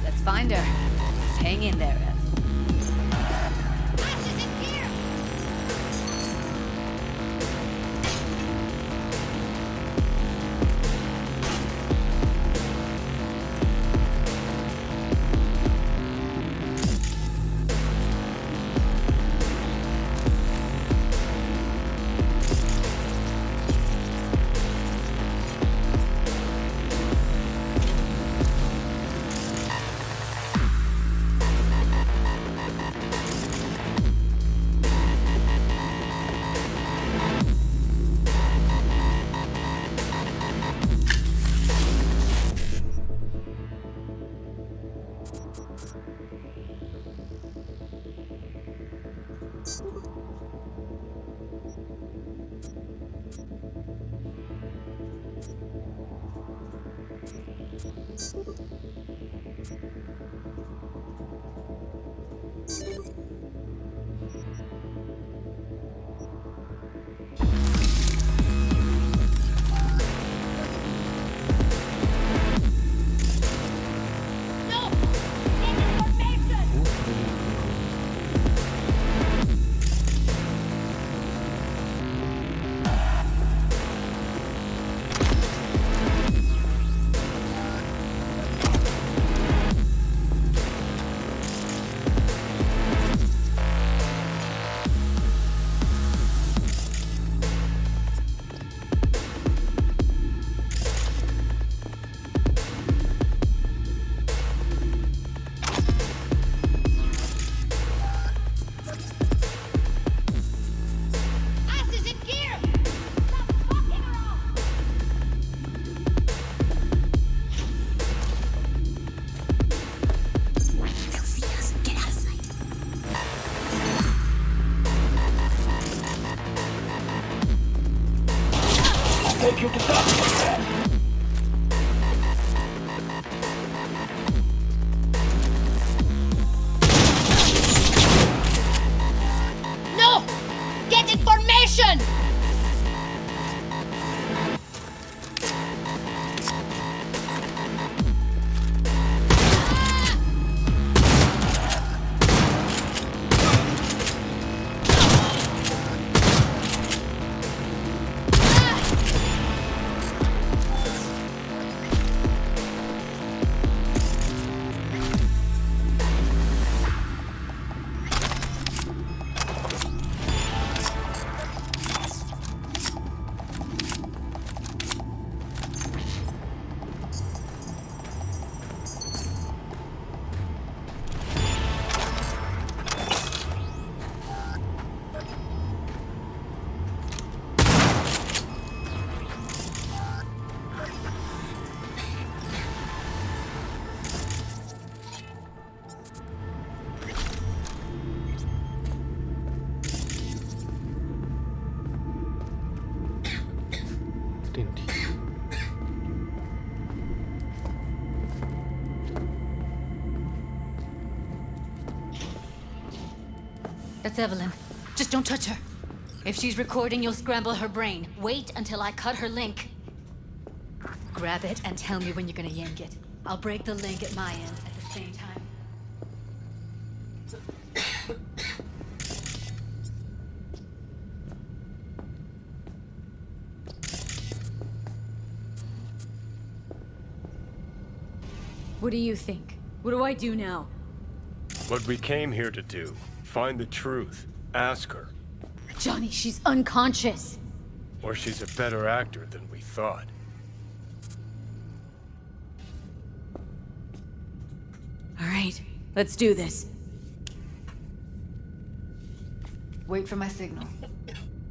Let's find her. Hang in there, Ev. Take you to doctor. No! Get information! That's Evelyn. Just don't touch her. If she's recording, you'll scramble her brain. Wait until I cut her link. Grab it and tell me when you're gonna yank it. I'll break the link at my end at the same time. What do you think? What do I do now? What we came here to do. Find the truth. Ask her. Johnny, she's unconscious. Or she's a better actor than we thought. All right, let's do this. Wait for my signal.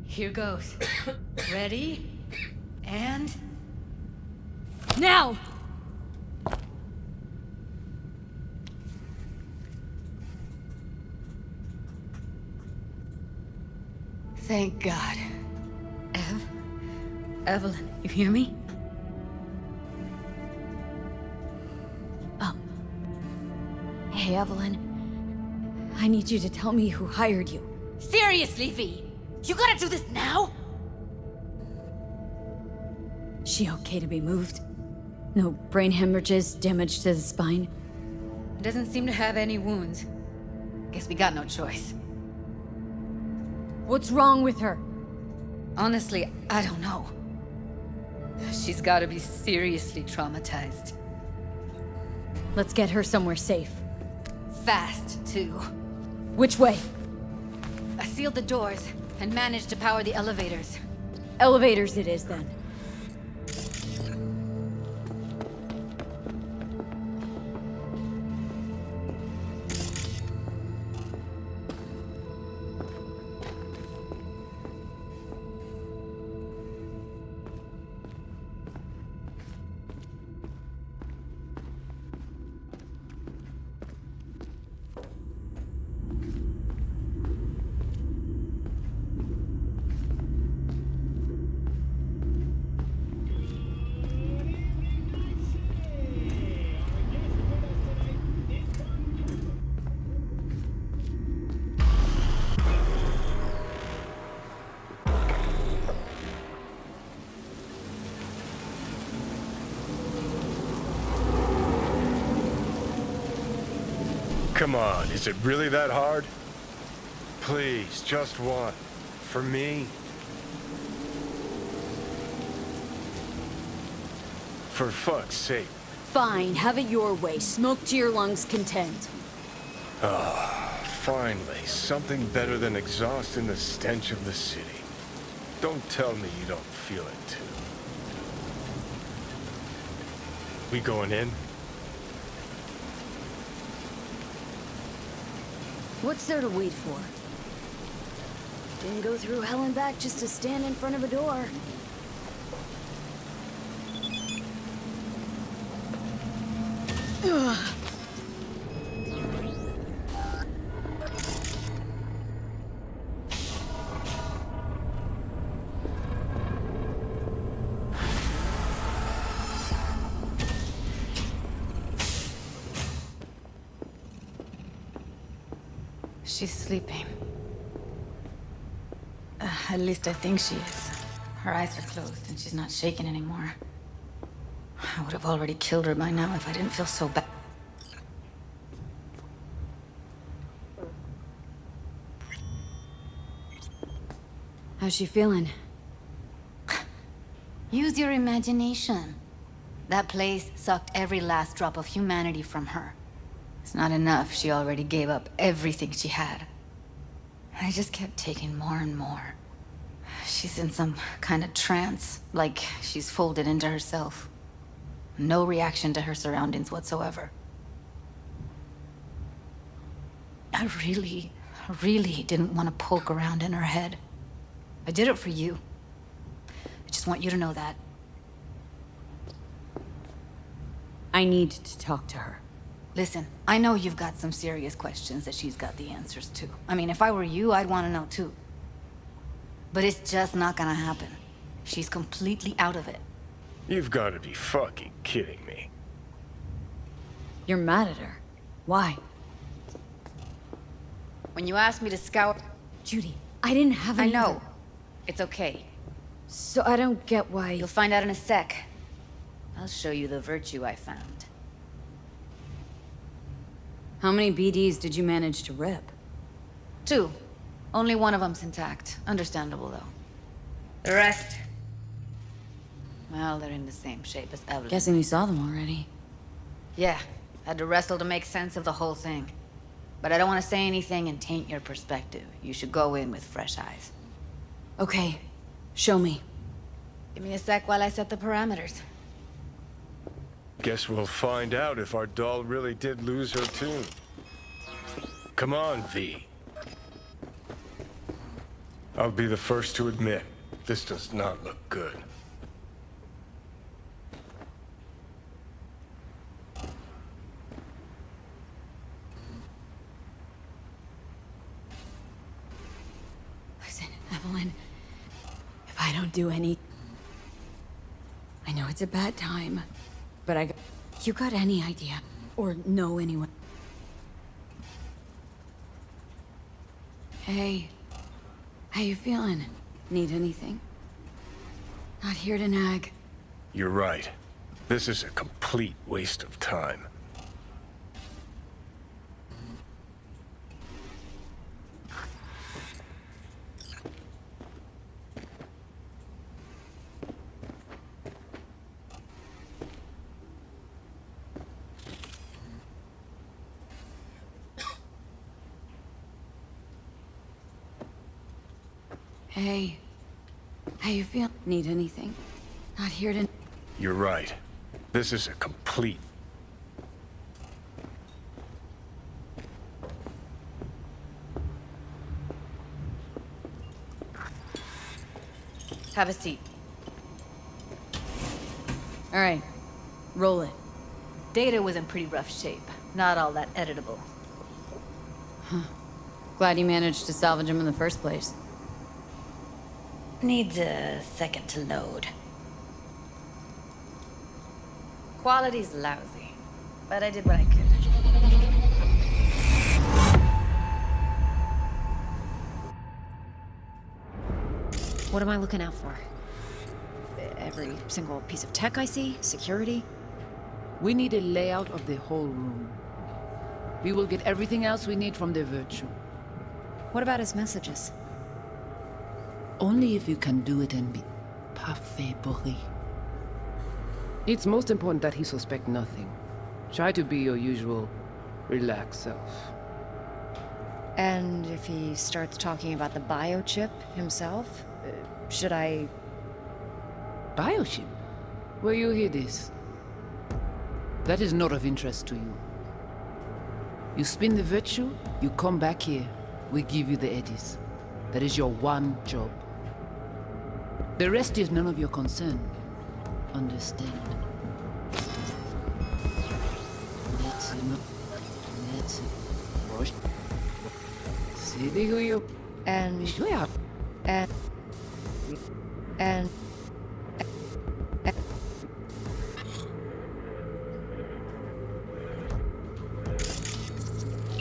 Here goes. Ready? And... now! Thank God. Evelyn, you hear me? Oh. Hey, Evelyn. I need you to tell me who hired you. Seriously, V? You gotta do this now? She okay to be moved? No brain hemorrhages, damage to the spine? Doesn't seem to have any wounds. Guess we got no choice. What's wrong with her? Honestly, I don't know. She's gotta be seriously traumatized. Let's get her somewhere safe. Fast, too. Which way? I sealed the doors and managed to power the elevators. Elevators it is, then. Come on, is it really that hard? Please, just one. For me. For fuck's sake. Fine, have it your way. Smoke to your lungs' content. Ah, finally, something better than exhaust in the stench of the city. Don't tell me you don't feel it, too. We going in? What's there to wait for? Didn't go through hell and back just to stand in front of a door. Ugh. She's sleeping. At least I think she is. Her eyes are closed and she's not shaking anymore. I would have already killed her by now if I didn't feel so bad. How's she feeling? Use your imagination. That place sucked every last drop of humanity from her. It's not enough. She already gave up everything she had. I just kept taking more and more. She's in some kind of trance, like she's folded into herself. No reaction to her surroundings whatsoever. I really didn't want to poke around in her head. I did it for you. I just want you to know that. I need to talk to her. Listen, I know you've got some serious questions that she's got the answers to. I mean, if I were you, I'd want to know too. But it's just not gonna happen. She's completely out of it. You've got to be fucking kidding me. You're mad at her. Why? When you asked me to scour... Judy, I didn't have any... I know. It's okay. So I don't get why... You'll find out in a sec. I'll show you the virtue I found. How many BDs did you manage to rip? 2. Only one of them's intact. Understandable, though. The rest... well, they're in the same shape as Evelyn. Guessing you saw them already. Yeah. Had to wrestle to make sense of the whole thing. But I don't want to say anything and taint your perspective. You should go in with fresh eyes. Okay. Show me. Give me a sec while I set the parameters. Guess we'll find out if our doll really did lose her tune. Come on, V. I'll be the first to admit, this does not look good. Listen, Evelyn. If I don't do any... I know it's a bad time, but you got any idea? Or know anyone? Hey. How you feeling? Need anything? Not here to nag. You're right. This is a complete waste of time. Hey. How you feel? Need anything? Not here to... You're right. This is a complete... Have a seat. All right. Roll it. Data was in pretty rough shape. Not all that editable. Huh. Glad you managed to salvage him in the first place. Needs a second to load. Quality's lousy, but I did what I could. What am I looking out for? Every single piece of tech I see? Security? We need a layout of the whole room. We will get everything else we need from the virtue. What about his messages? Only if you can do it and be parfait bourré. It's most important that he suspect nothing. Try to be your usual, relaxed self. And if he starts talking about the biochip himself, should I... Biochip? Where you hear this? That is not of interest to you. You spin the virtue, you come back here, we give you the eddies. That is your one job. The rest is none of your concern. Understand? Let's rush. See who you and swear. And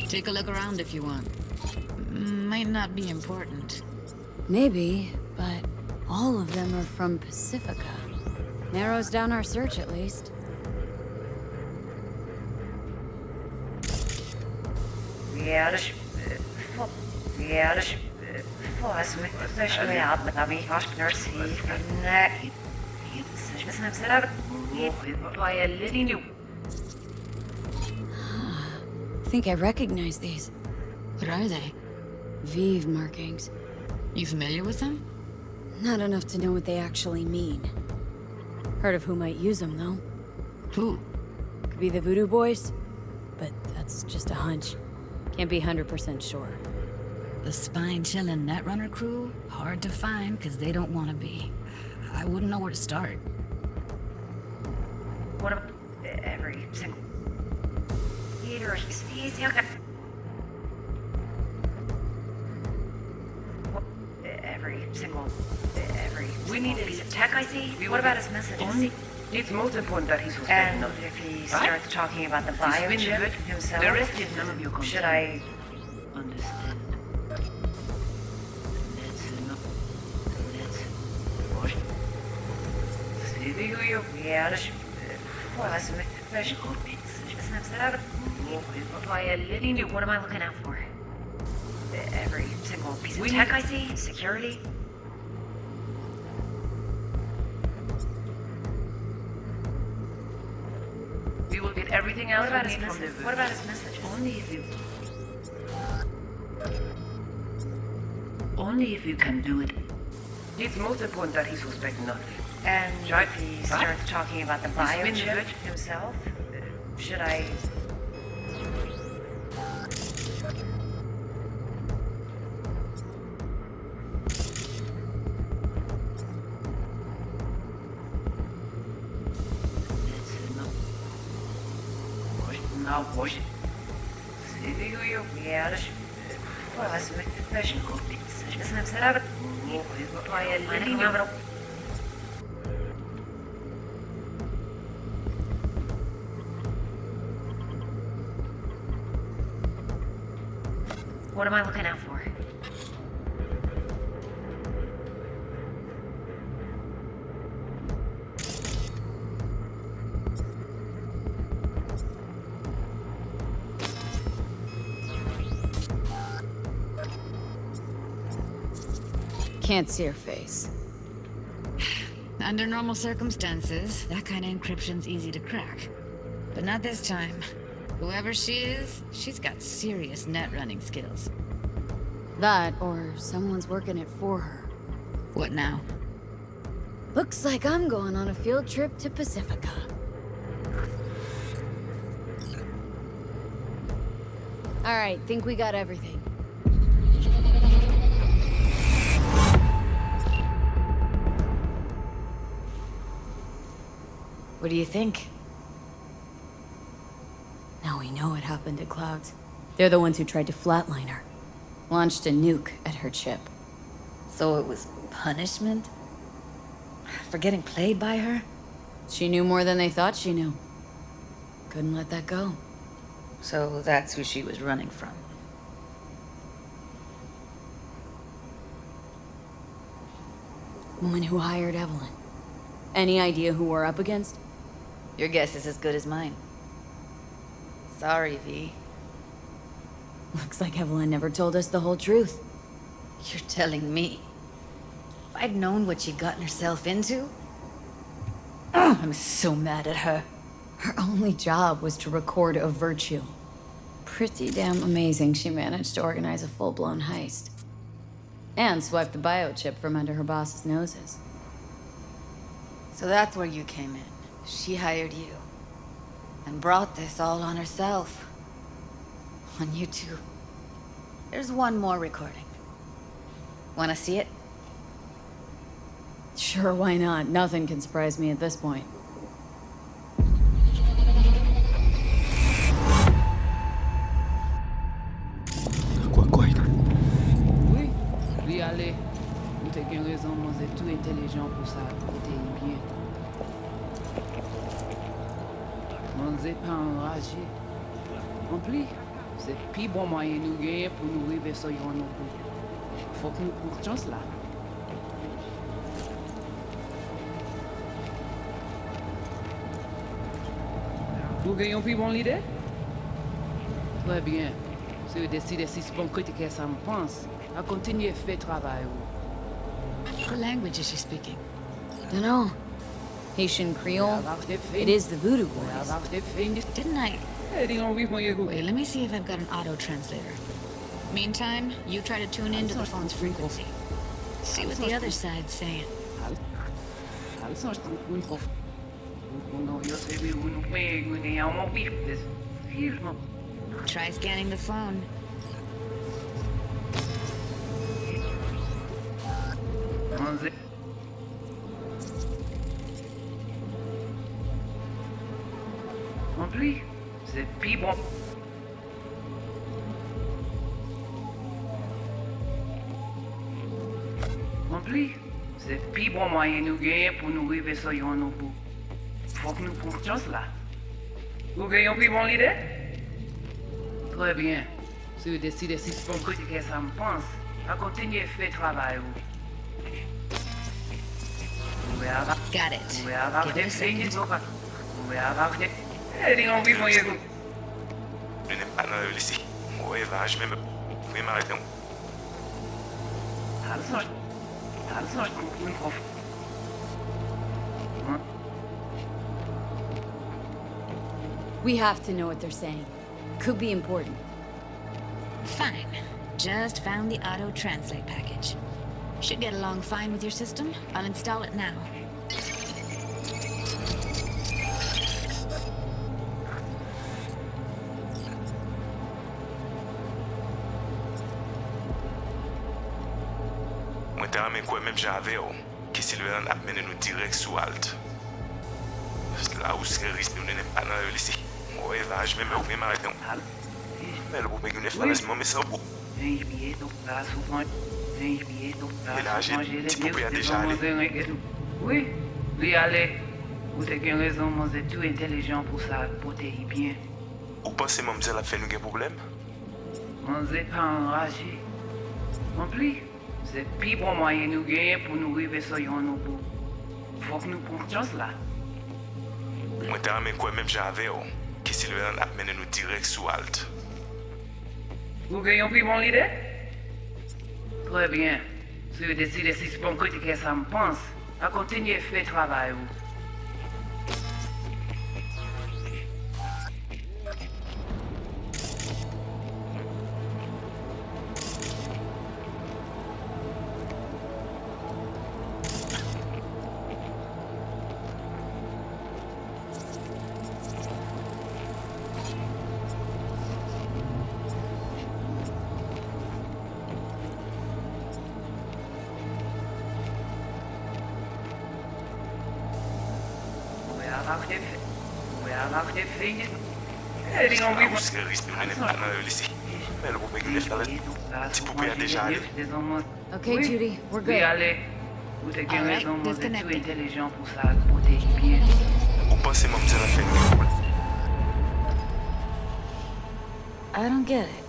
Take a look around if you want. Might not be important. Maybe, but all of them are from Pacifica. Narrows down our search, at least. I think I recognize these. What are they? Vive markings. You familiar with them? Not enough to know what they actually mean. Heard of who might use them, though. Who? Could be the Voodoo Boys, but that's just a hunch. Can't be 100% sure. The spine-chilling Netrunner crew? Hard to find, because they don't want to be. I wouldn't know where to start. what about every single... We need a piece of tech, I see. What about his messages? It's most important that he's And if he starts talking about the biochip himself, the rest is none of your concern. should I... Understand? What am I looking out for? Every single piece of tech I see? Security? We will get everything else we need from the... What about his messages? Only if you can do it. It's most important that he suspect nothing. And if he starts talking about the biochip himself, should I... Now push it. What am I looking out for? Can't see her face. Under normal circumstances, that kind of encryption's easy to crack. But not this time. Whoever she is, she's got serious net running skills. That, or someone's working it for her. What now? Looks like I'm going on a field trip to Pacifica. Alright, think we got everything. What do you think? Now we know what happened to Clouds. They're the ones who tried to flatline her. Launched a nuke at her chip. So it was punishment? For getting played by her? She knew more than they thought she knew. Couldn't let that go. So that's who she was running from. Woman who hired Evelyn. Any idea who we're up against? Your guess is as good as mine. Sorry, V. Looks like Evelyn never told us the whole truth. You're telling me? If I'd known what she'd gotten herself into... I'm so mad at her. Her only job was to record a virtue. Pretty damn amazing she managed to organize a full-blown heist. And swipe the biochip from under her boss's noses. So that's where you came in. She hired you. And brought this all on herself. On you two. There's one more recording. Wanna see it? Sure, why not? Nothing can surprise me at this point. Oui, lui aller. Nous t'avons raison, moi c'est tout intelligent pour ça. T'es bien. On n'est pas enragé. En plus, c'est le plus bon moyen de nous gagner pour nous arriver sur nos bouts. Faut que nous courtions cela. Vous gagnez plus bon l'idée? Très bien. Si vous décidez si c'est bon critiquer ça me pense, à continuer à faire travail. What language is she speaking? Dunno. Haitian Creole? It is the Voodoo Boys. Didn't I? Wait, let me see if I've got an auto-translator. Meantime, you try to tune into the phone's frequency. See what the other side's saying. Try scanning the phone. En plus, c'est plus bon. En plus, c'est plus bon moyen de nous gagner pour nous arriver sur nos bouts. Faut que nous courtions cela. Vous gagnez plus bon l'idée? Très bien. Si vous décidez si c'est bon critiquer ça me pense, à continuer à faire travail. Got it. Give it a second. Ana öylesi. O ev hacmi mi? Benim aydın. We have to know what they're saying. Could be important. Fine. Just found the auto-translate package. Should get along fine with your system. I'll install it now. Mwen te ramen kwen menm jave yo, ki Silveran ap mene nou direk sou alt. La ou se ris nou nene pa nan öylesi. O ev hajme me ou menm aydın. Mel bu begüne falas mı mesel bu? El haje ti pou pe a deja ale. Oui, lui aller. Ou te gen raison, moi c'est tout intelligent pour ça, pour te y bien. Ou pense mamzel ap fè nou gen problem? Moi c'est pas enragé. En plus, c'est pire bon moyen nous gagner pour nous arriver sur yon bout. Faut que nous prenions chance là. Mwen te ramen kwen menm jave yo, ki Silveran ap mene nou direk sou alt. Vous gagnez plus bon l'idée? Très bien. Si vous décidez si c'est bon critiquer ça me pense, à continuer à faire travail. La ou se ris nou nene pa nan öylesi. Mel bu begüne falas ti pou pe a deja ale. Okay, Judy, we're good. Oui, allez. Vous te gen raison, moi c'est tout intelligent pour ça, pour te y bien. Ou pense mamzel ap fè nou gen problem? I don't get it.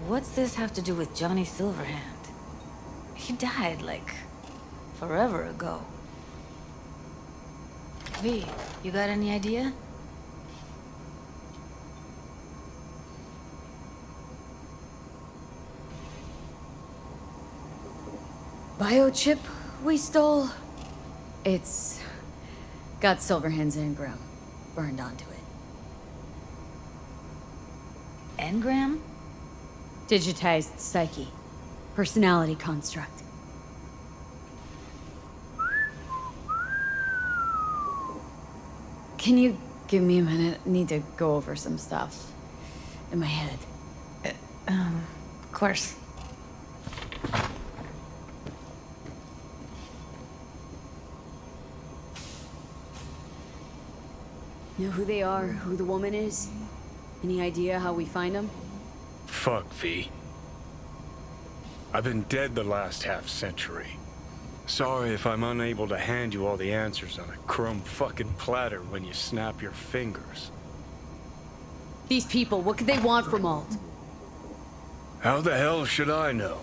What's this have to do with Johnny Silverhand? He died, like, forever ago. V, you got any idea? Biochip we stole? It's got Silverhand's engram burned onto it. Engram? Digitized psyche. Personality construct. Can you give me a minute? I need to go over some stuff in my head. Of course. Know who they are? Who the woman is? Any idea how we find them? Fuck, V. I've been dead the last half-century. Sorry if I'm unable to hand you all the answers on a chrome fucking platter when you snap your fingers. These people, what could they want from Alt? How the hell should I know?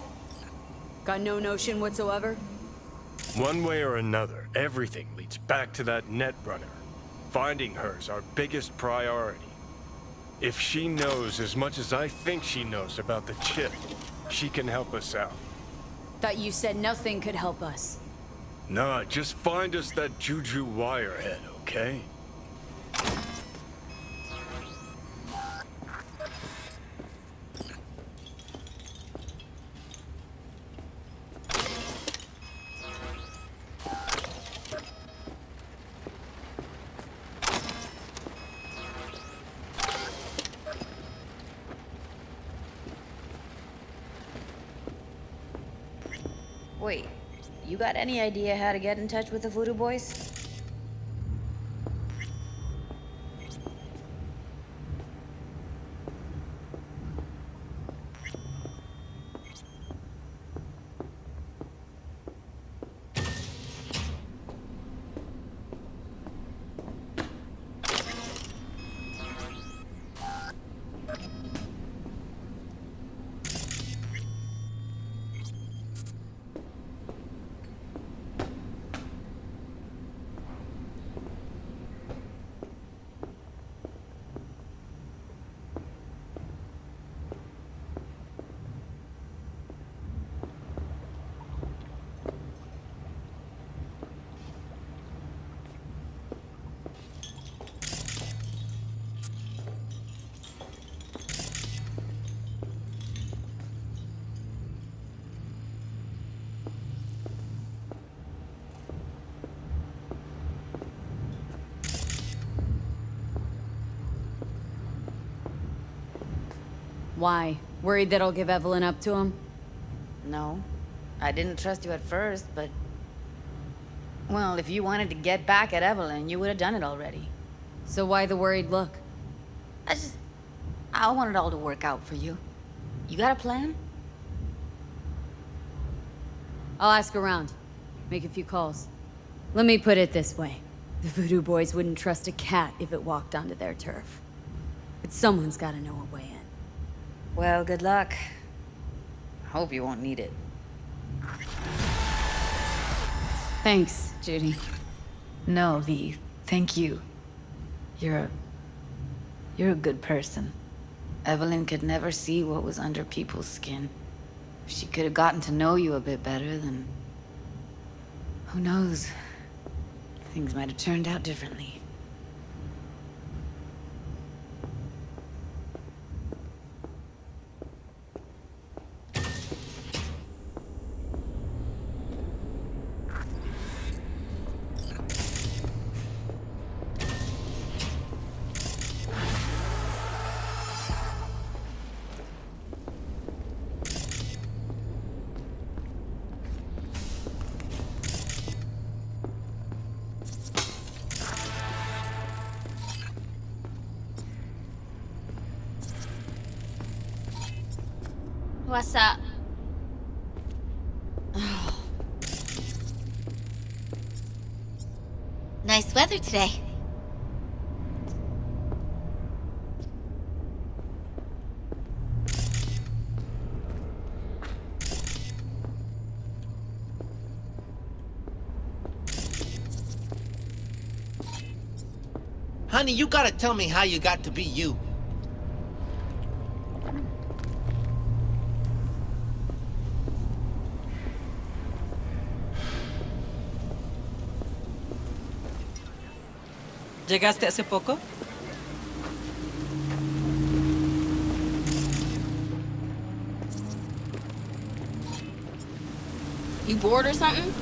Got no notion whatsoever? One way or another, everything leads back to that Netrunner. Finding her's our biggest priority. If she knows as much as I think she knows about the chip, she can help us out. Thought you said nothing could help us. Nah, just find us that Juju wirehead, okay? Wait, you got any idea how to get in touch with the Voodoo Boys? Why? Worried that I'll give Evelyn up to him? No. I didn't trust you at first, but... Well, if you wanted to get back at Evelyn, you would have done it already. So why the worried look? I want it all to work out for you. You got a plan? I'll ask around. Make a few calls. Let me put it this way. The Voodoo Boys wouldn't trust a cat if it walked onto their turf. But someone's gotta know a way in. Well, good luck. Hope you won't need it. Thanks, Judy. No, V. Thank you. You're a good person. Evelyn could never see what was under people's skin. If she could have gotten to know you a bit better, then... who knows? Things might have turned out differently. What's up? Nice weather today. Honey, you gotta tell me how you got to be you. ¿Llegaste hace poco? You bored or something?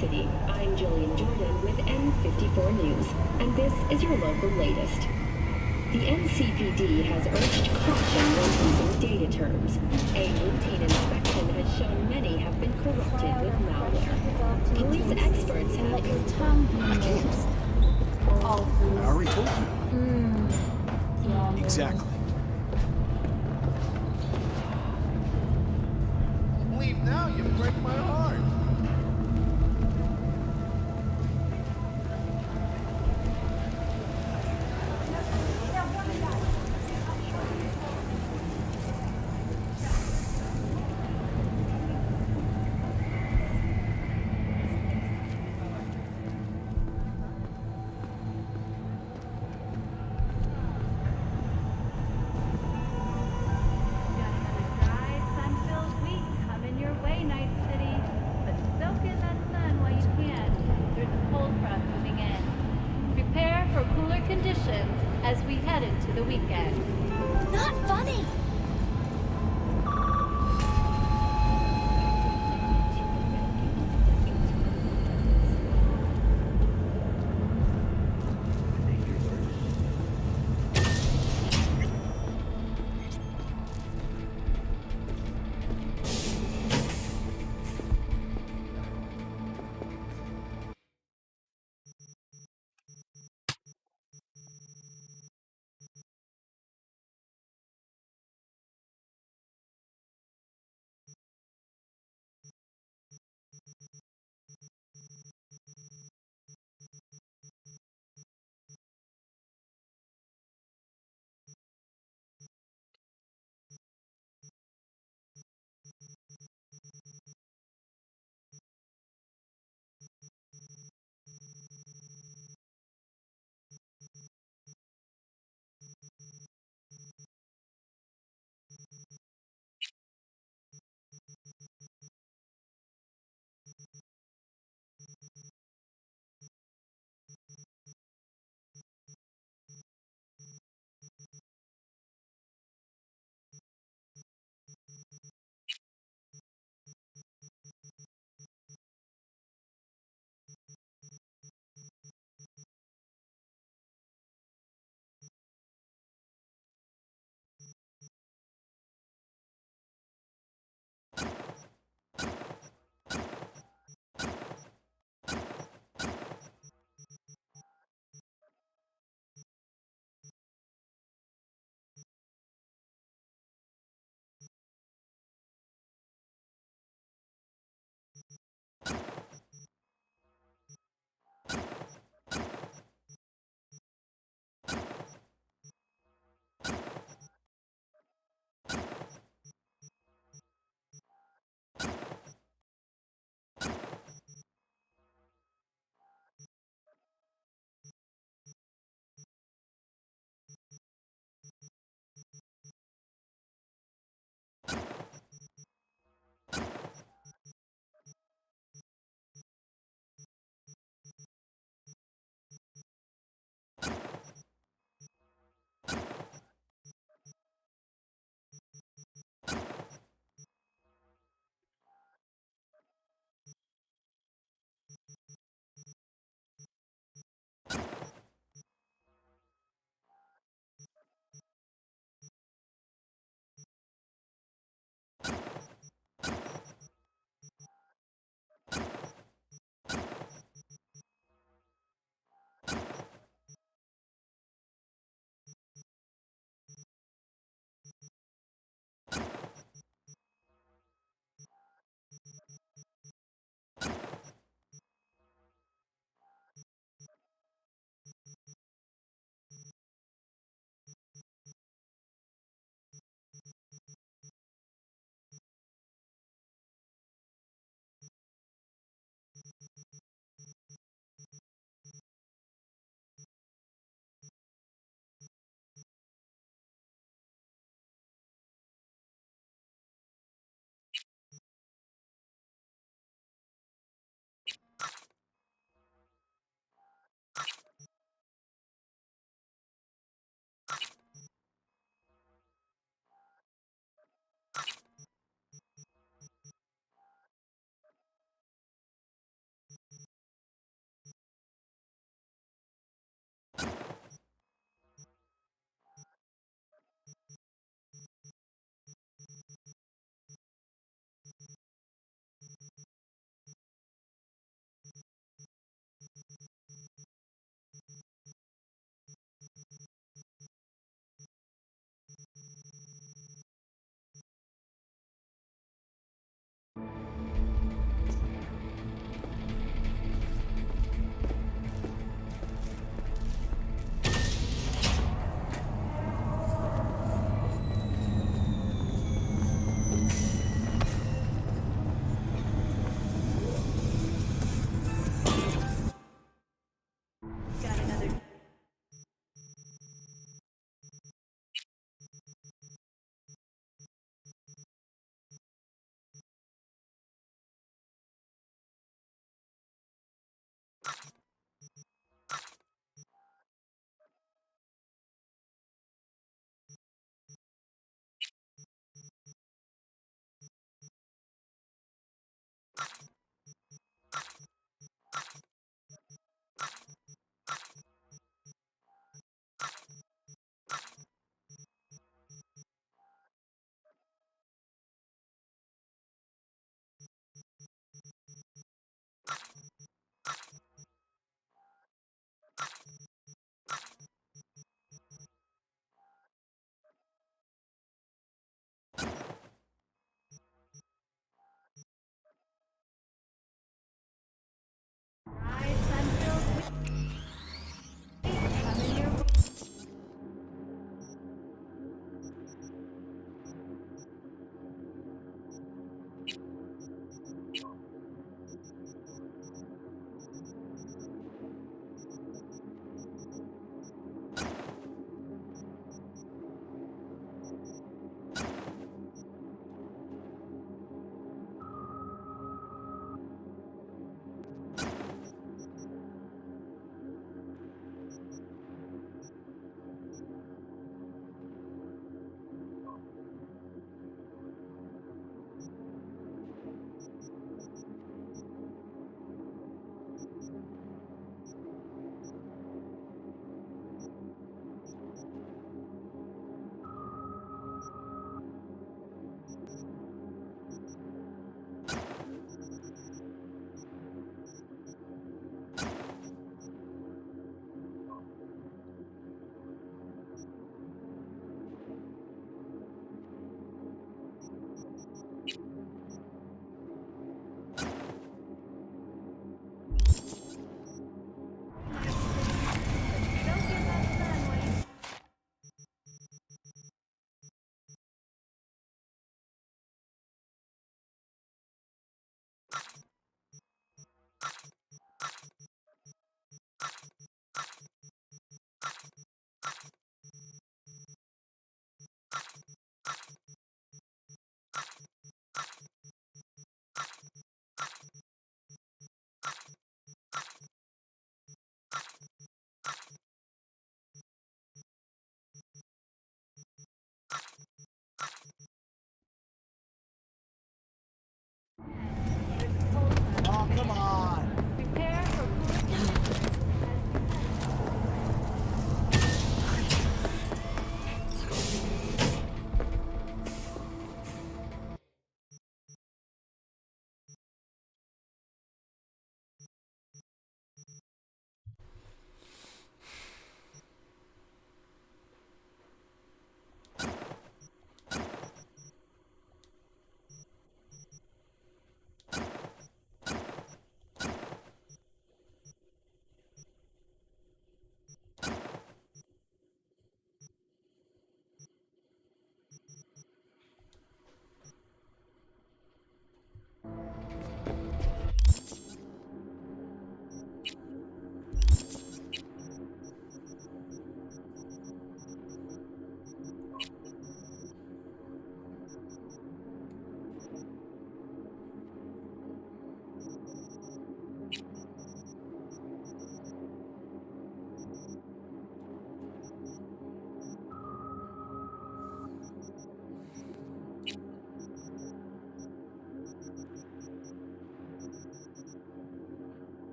City. I'm Jillian Jordan with N54 News, and this is your local latest. The NCPD has urged caution when using data terms. A routine inspection has shown many have been corrupted with malware. Police experts have... Let your tongue be used. I already told you. Exactly. Leave now, you break my heart. Conditions as we head into the weekend. Not funny!